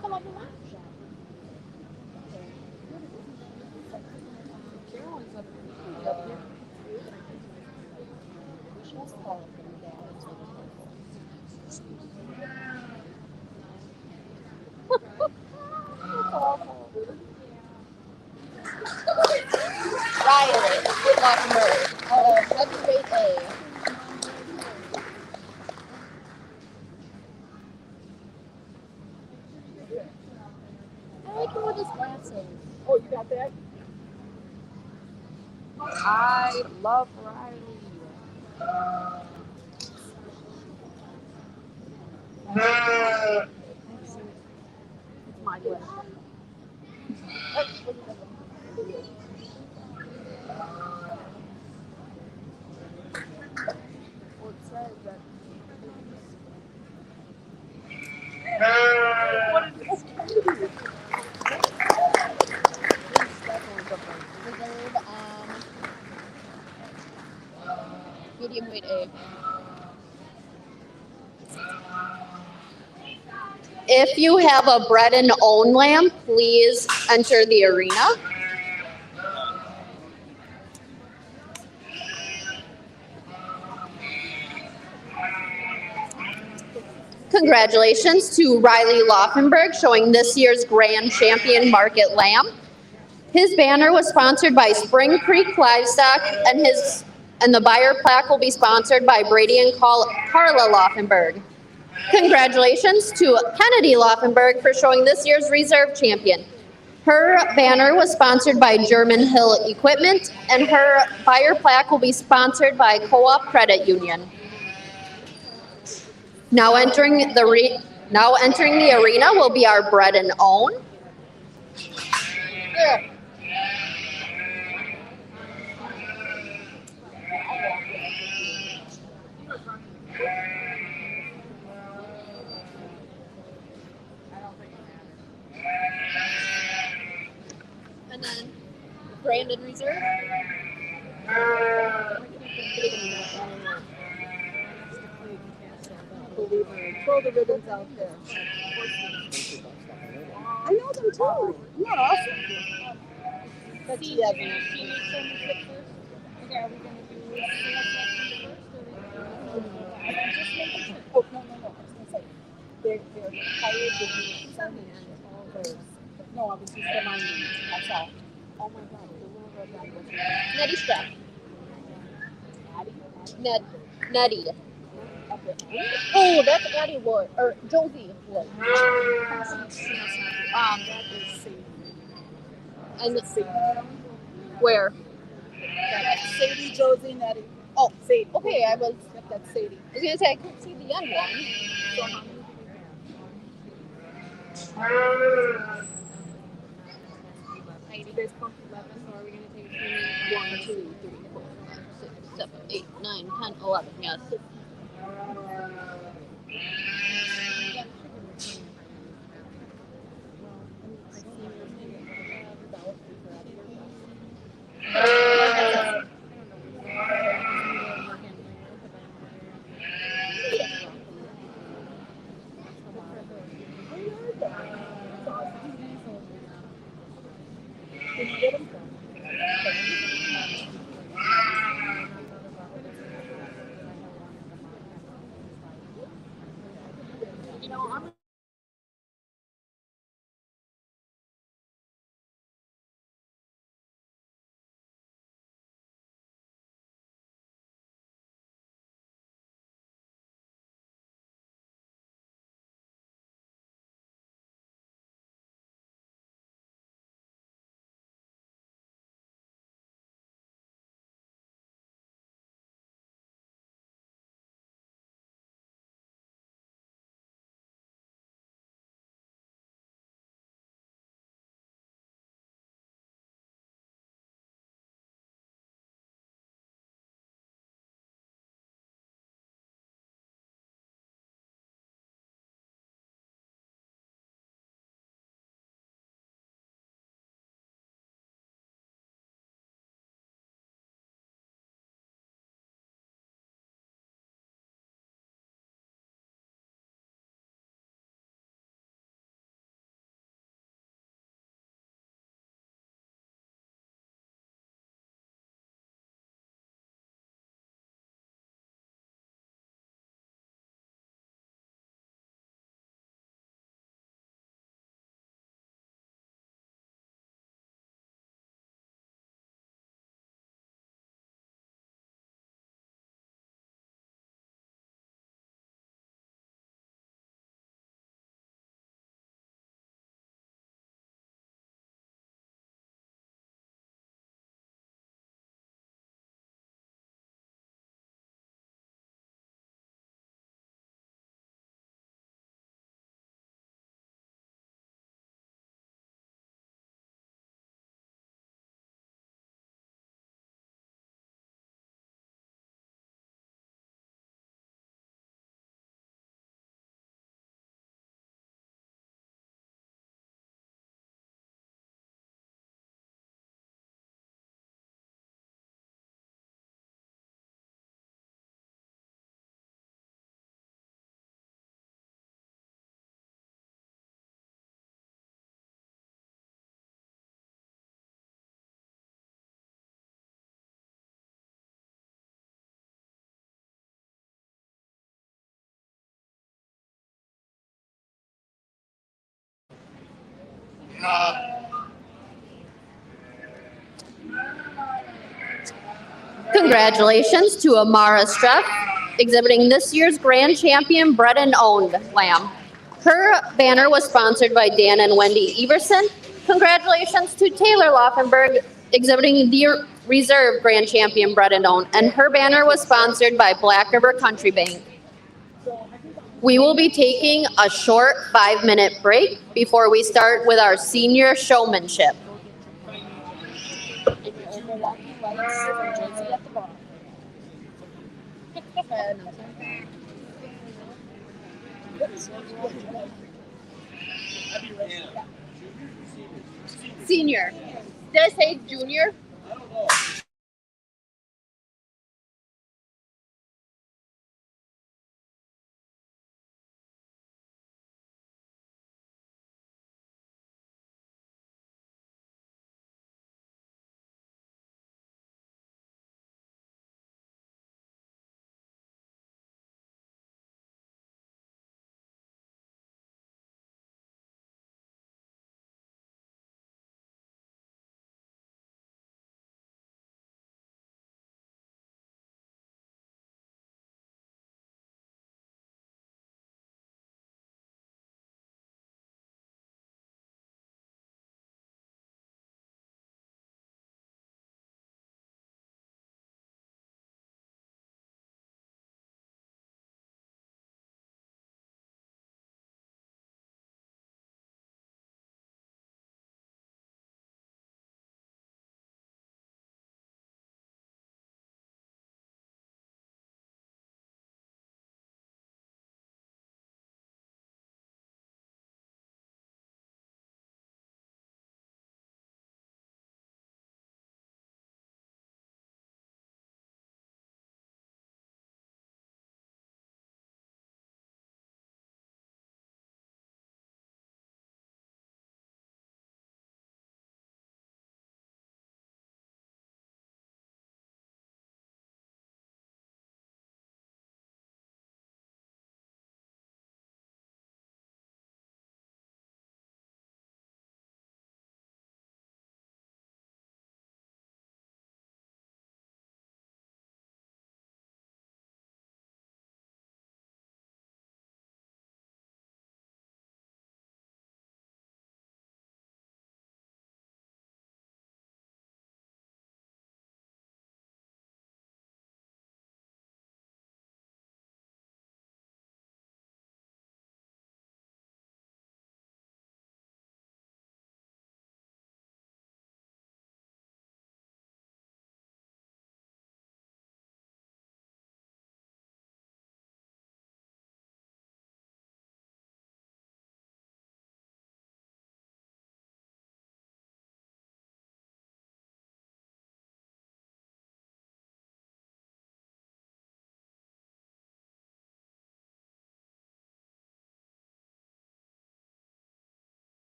Come on, come on. Carolyn's up here. She has to call up and down and take Riley Loffenberg. Heavyweight A. I like him with his glasses. Oh, you got that? I love Riley. It's my question. Well, it says that. What is this? Reserve, medium weight A. If you have a bred and own lamb, please enter the arena. Congratulations to Riley Loffenberg showing this year's Grand Champion Market Lamb. His banner was sponsored by Spring Creek Livestock, and the buyer plaque will be sponsored by Brady and Carla Loffenberg. Congratulations to Kennedy Loffenberg for showing this year's Reserve Champion. Her banner was sponsored by German Hill Equipment, and her buyer plaque will be sponsored by Co-op Credit Union. Now entering the arena will be our bred and own. Yeah. throw the ribbons out there. I know them too. Isn't that awesome? But she hasn't. Okay, are we gonna do single section first or just making sure? Oh, no. I was gonna say, they're required to do some and all those. No, I was just reminding you, that's all. Oh my God, the little red one was Nettie Strap. Addie. Nettie. Okay. Oh, that's Addie Wood or Josie Wood. That is Sadie. And Sadie. where? That's Sadie, Josie, and Eddie. Oh, Sadie. Okay, I was Yep, that's Sadie. gonna say I couldn't see the end one. So how many do we have? There's 11, so are we going to take 3 minutes? 1, 2, 3, 4, 5, 6, 7, 8, 9, 10, 11. Yes. Did you get them? Congratulations to Amara Streff, exhibiting this year's Grand Champion Bred and Owned Lamb. Her banner was sponsored by Dan and Wendy Everson. Congratulations to Taylor Laufenberg, exhibiting the Reserve Grand Champion Bred and Owned, and her banner was sponsored by Black River Country Bank. We will be taking a short 5-minute break before we start with our senior showmanship. Milwaukee lights from Josie at the bottom. Senior. Did I say junior?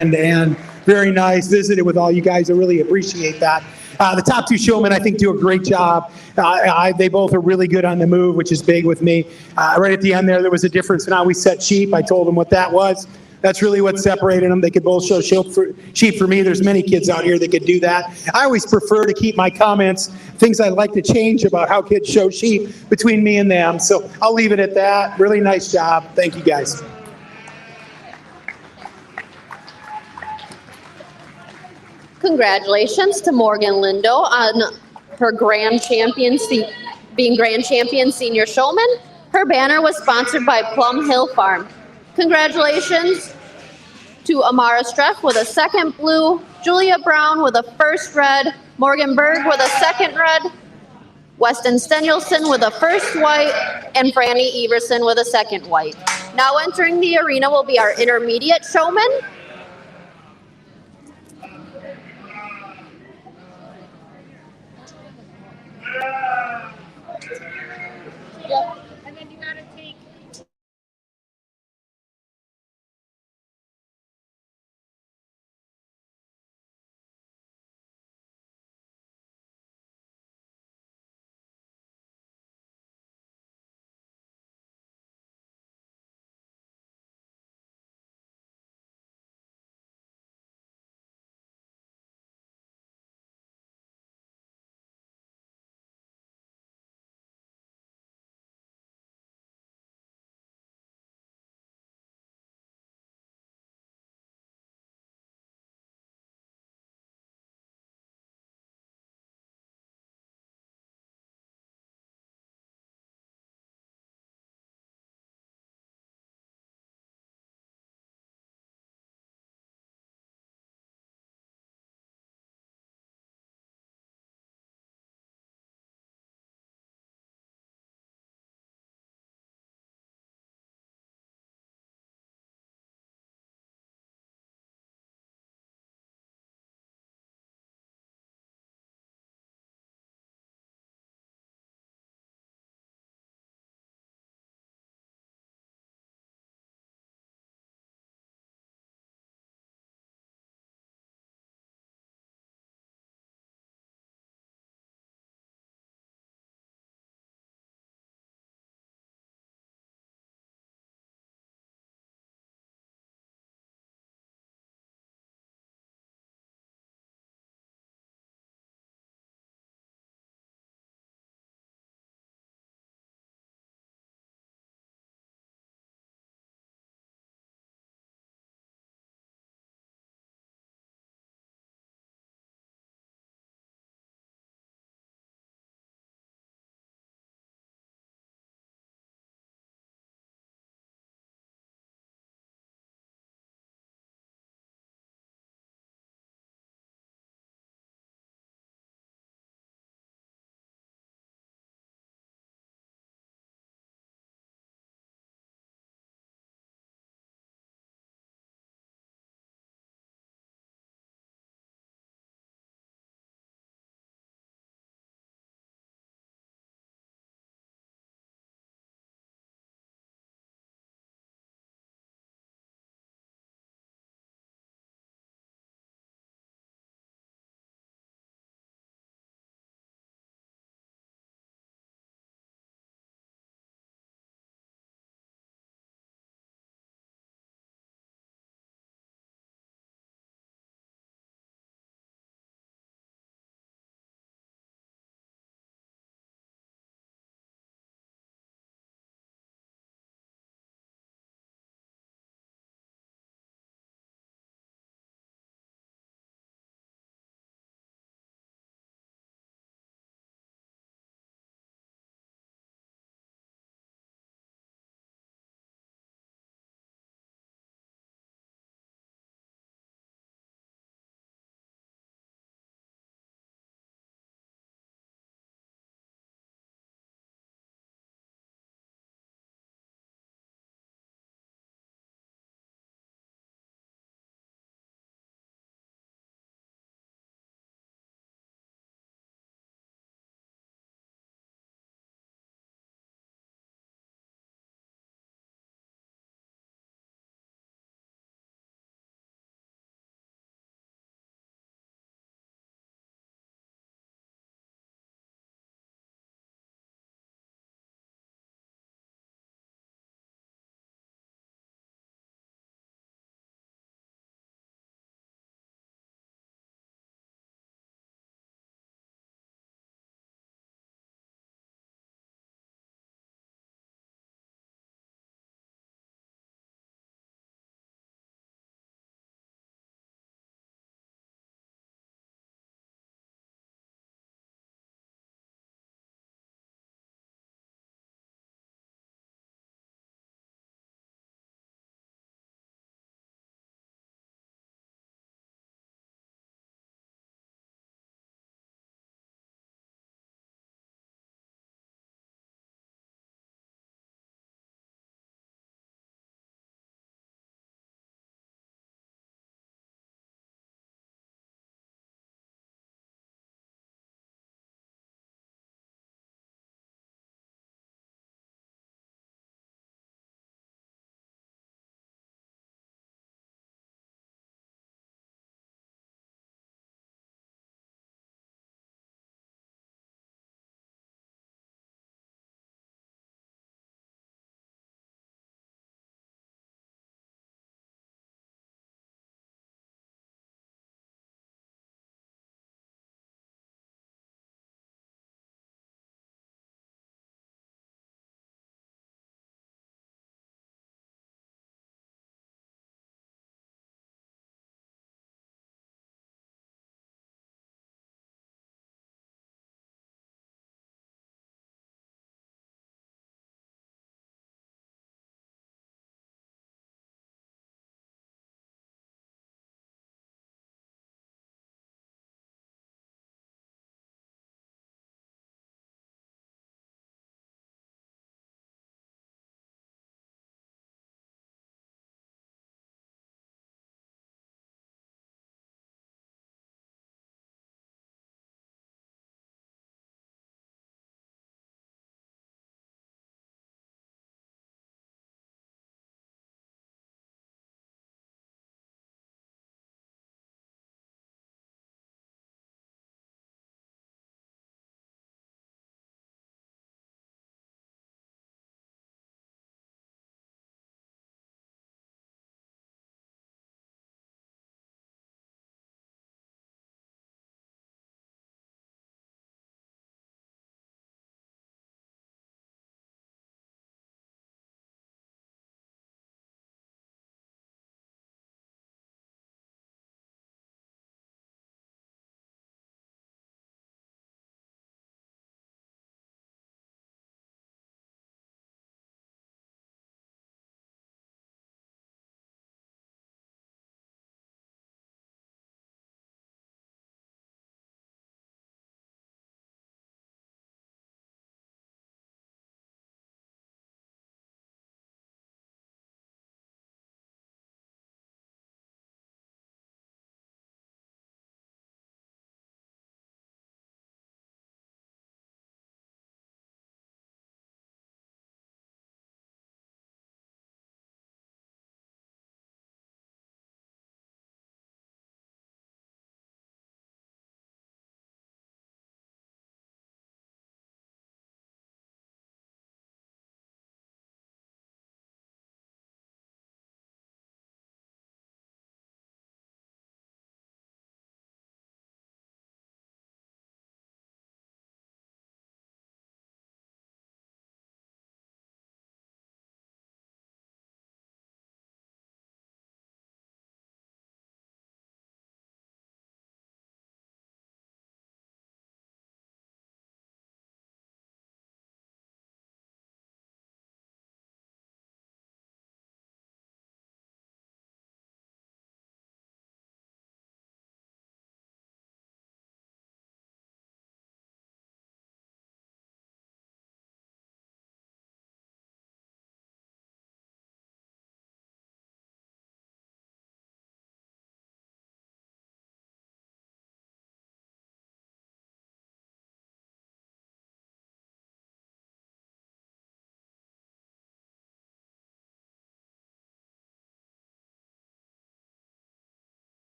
and very nice. Visited with all you guys. I really appreciate that. The top two showmen, I think, do a great job. They both are really good on the move, which is big with me. Right at the end there was a difference in how we set sheep. I told them what that was. That's really what separated them. They could both show sheep for me. There's many kids out here that could do that. I always prefer to keep my comments, things I'd like to change about how kids show sheep, between me and them. So I'll leave it at that. Really nice job. Thank you, guys. Congratulations to Morgan Lindo on her being grand champion senior showman. Her banner was sponsored by Plum Hill Farm. Congratulations to Amara Streff with a second blue, Julia Brown with a first red, Morgan Berg with a second red, Weston Stenulson with a first white, and Franny Everson with a second white. Now entering the arena will be our intermediate showman.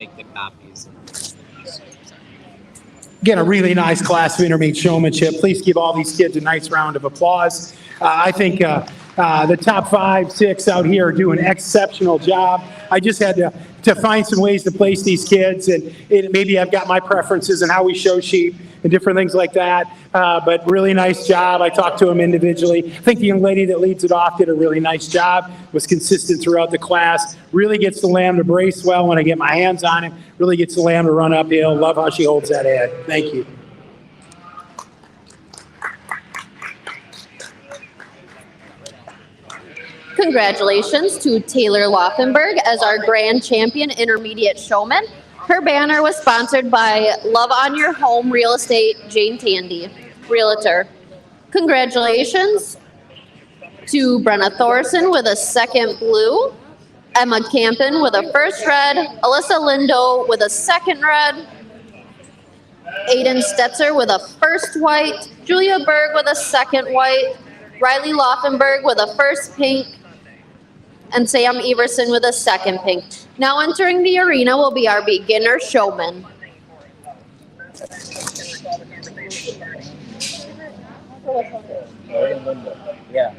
take the copies. Again, a really nice class of intermediate showmanship. Please give all these kids a nice round of applause. I think the top 5, 6 out here are doing an exceptional job. I just had to find some ways to place these kids, and maybe I've got my preferences in how we show sheep and different things like that. But really nice job. I talked to them individually. I think the young lady that leads it off did a really nice job, was consistent throughout the class, really gets the lamb to brace well when I get my hands on him, really gets the lamb to run uphill. Love how she holds that head. Thank you. Congratulations to Taylor Laufenberg as our grand champion intermediate showman. Her banner was sponsored by Love on Your Home Real Estate, Jane Tandy, Realtor. Congratulations to Brenna Thorson with a second blue, Emma Campen with a first red, Alyssa Lindo with a second red, Aiden Stetzer with a first white, Julia Berg with a second white, Riley Laufenberg with a first pink, and Sam Everson with a second pink. Now entering the arena will be our beginner showman. Yeah.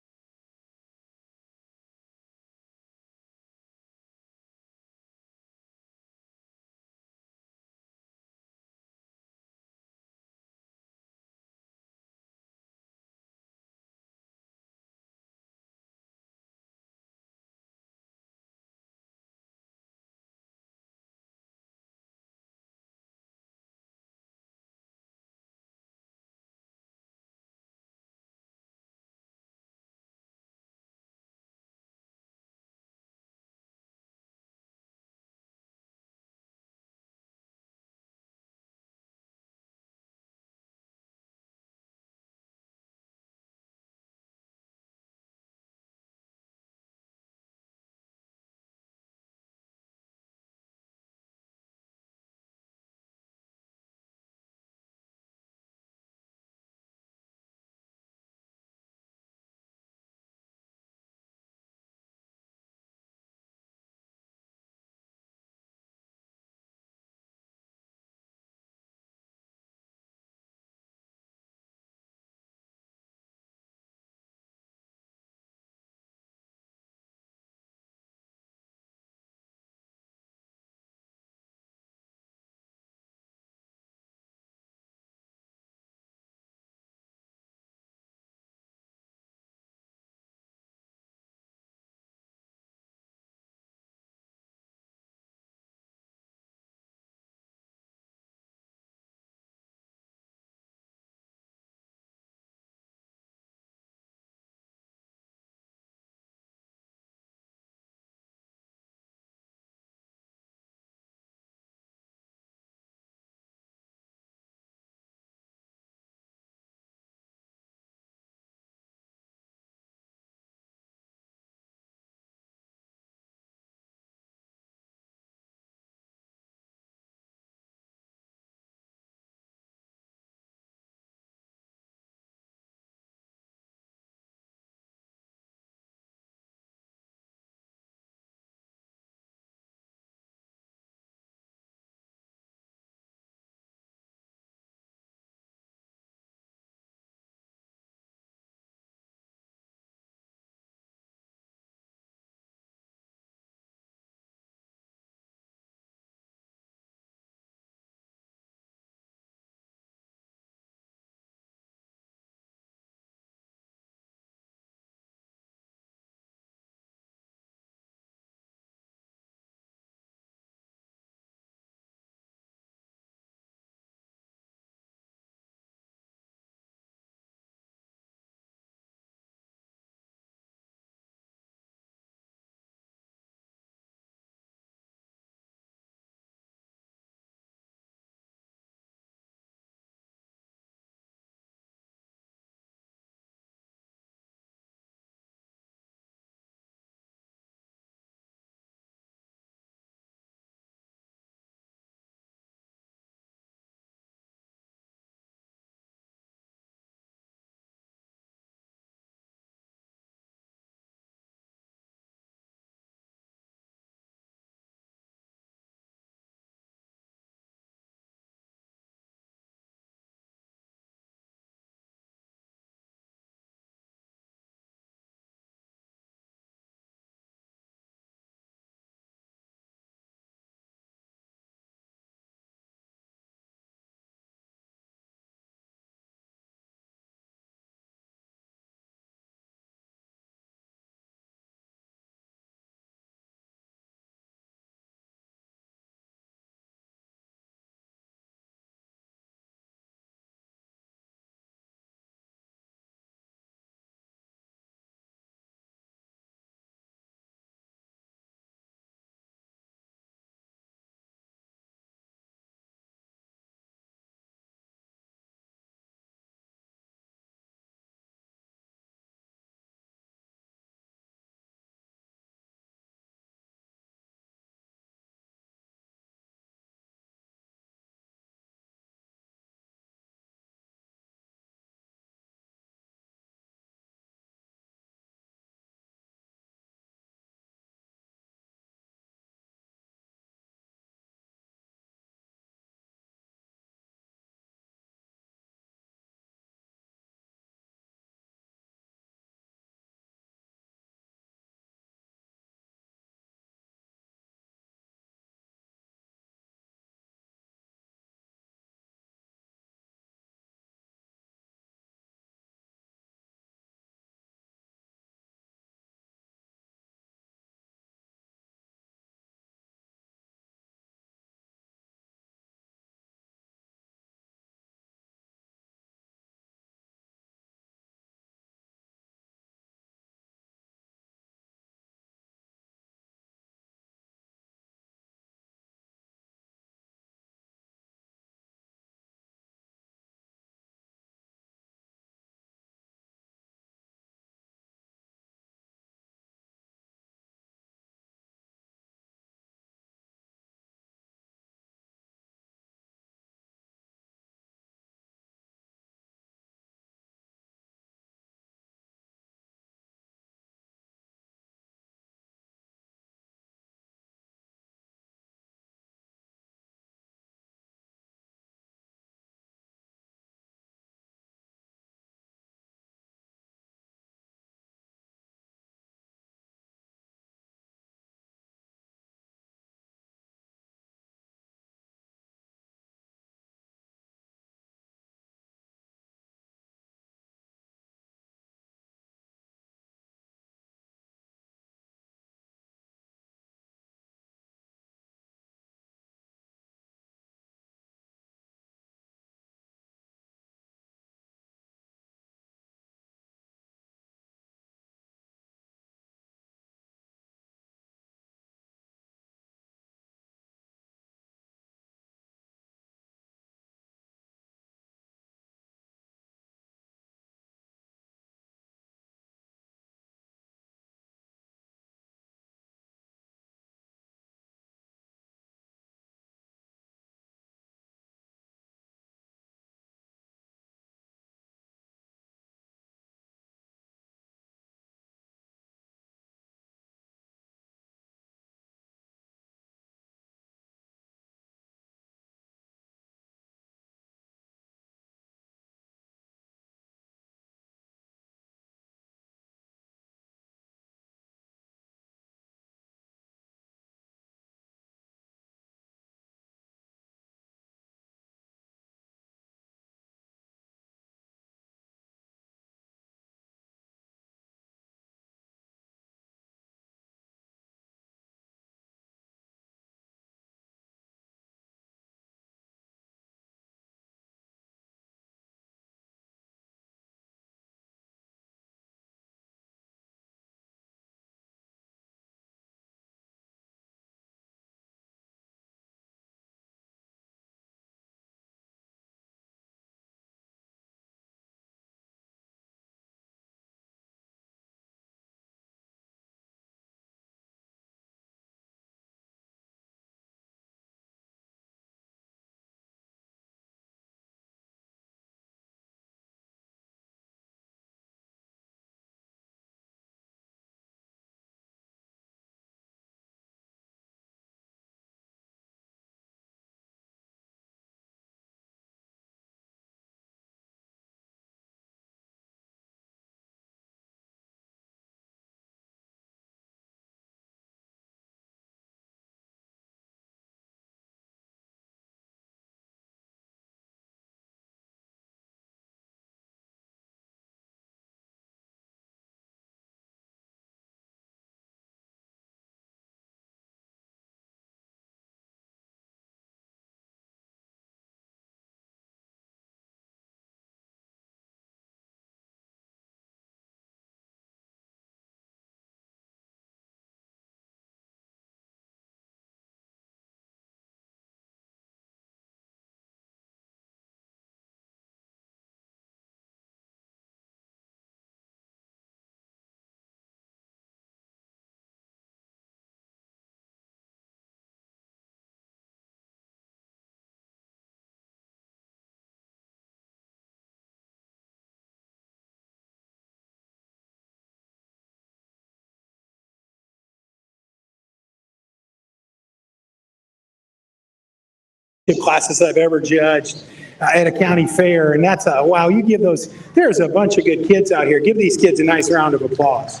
classes I've ever judged at a county fair. And that's wow, you give those, there's a bunch of good kids out here. Give these kids a nice round of applause.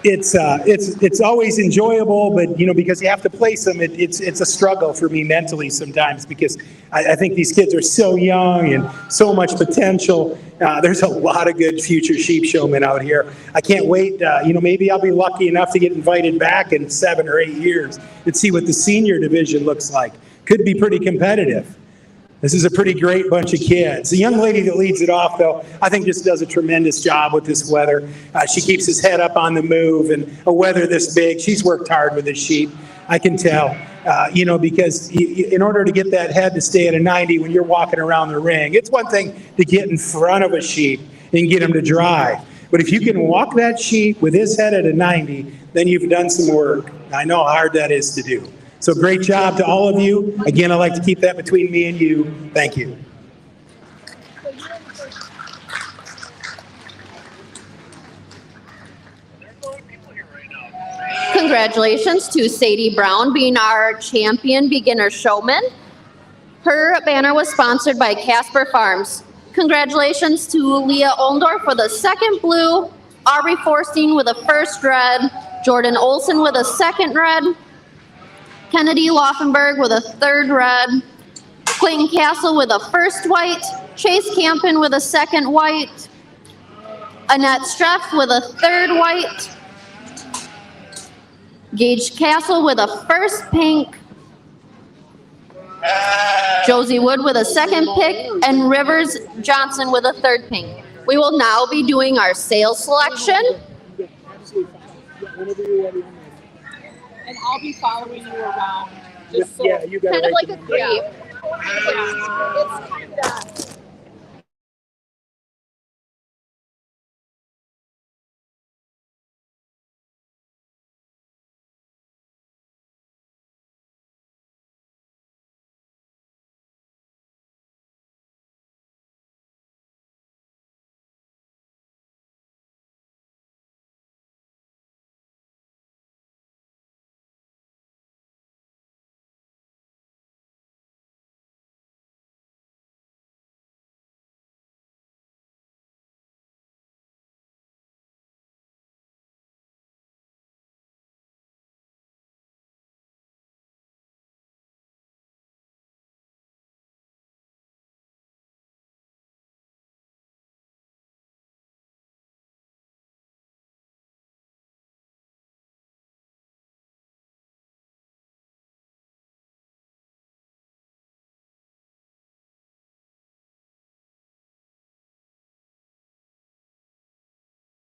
It's always enjoyable, but because you have to place them, it's a struggle for me mentally sometimes, because I think these kids are so young and so much potential. There's a lot of good future sheep showmen out here. I can't wait. Maybe I'll be lucky enough to get invited back in 7 or 8 years and see what the senior division looks like. Could be pretty competitive. This is a pretty great bunch of kids. The young lady that leads it off, though, I think just does a tremendous job with this weather. She keeps his head up on the move, and a weather this big, she's worked hard with this sheep. I can tell, because in order to get that head to stay at a 90 when you're walking around the ring, it's one thing to get in front of a sheep and get him to dry. But if you can walk that sheep with his head at a 90, then you've done some work. I know how hard that is to do. So great job to all of you. Again, I like to keep that between me and you. Thank you. Congratulations to Sadie Brown being our champion beginner showman. Her banner was sponsored by Casper Farms. Congratulations to Leah Oldorf for the second blue, Aubrey Forstein with a first red, Jordan Olson with a second red, Kennedy Laufenberg with a third red, Clayton Castle with a first white, Chase Campen with a second white, Annette Streff with a third white, Gage Castle with a first pink, Josie Wood with a second pick, and Rivers Johnson with a third pink. We will now be doing our sales selection. Yeah, absolutely fine. Yeah, whenever you're ready, I'm ready. And I'll be following you around. Just so Yeah, you got Kind of like a creep. Yeah, it's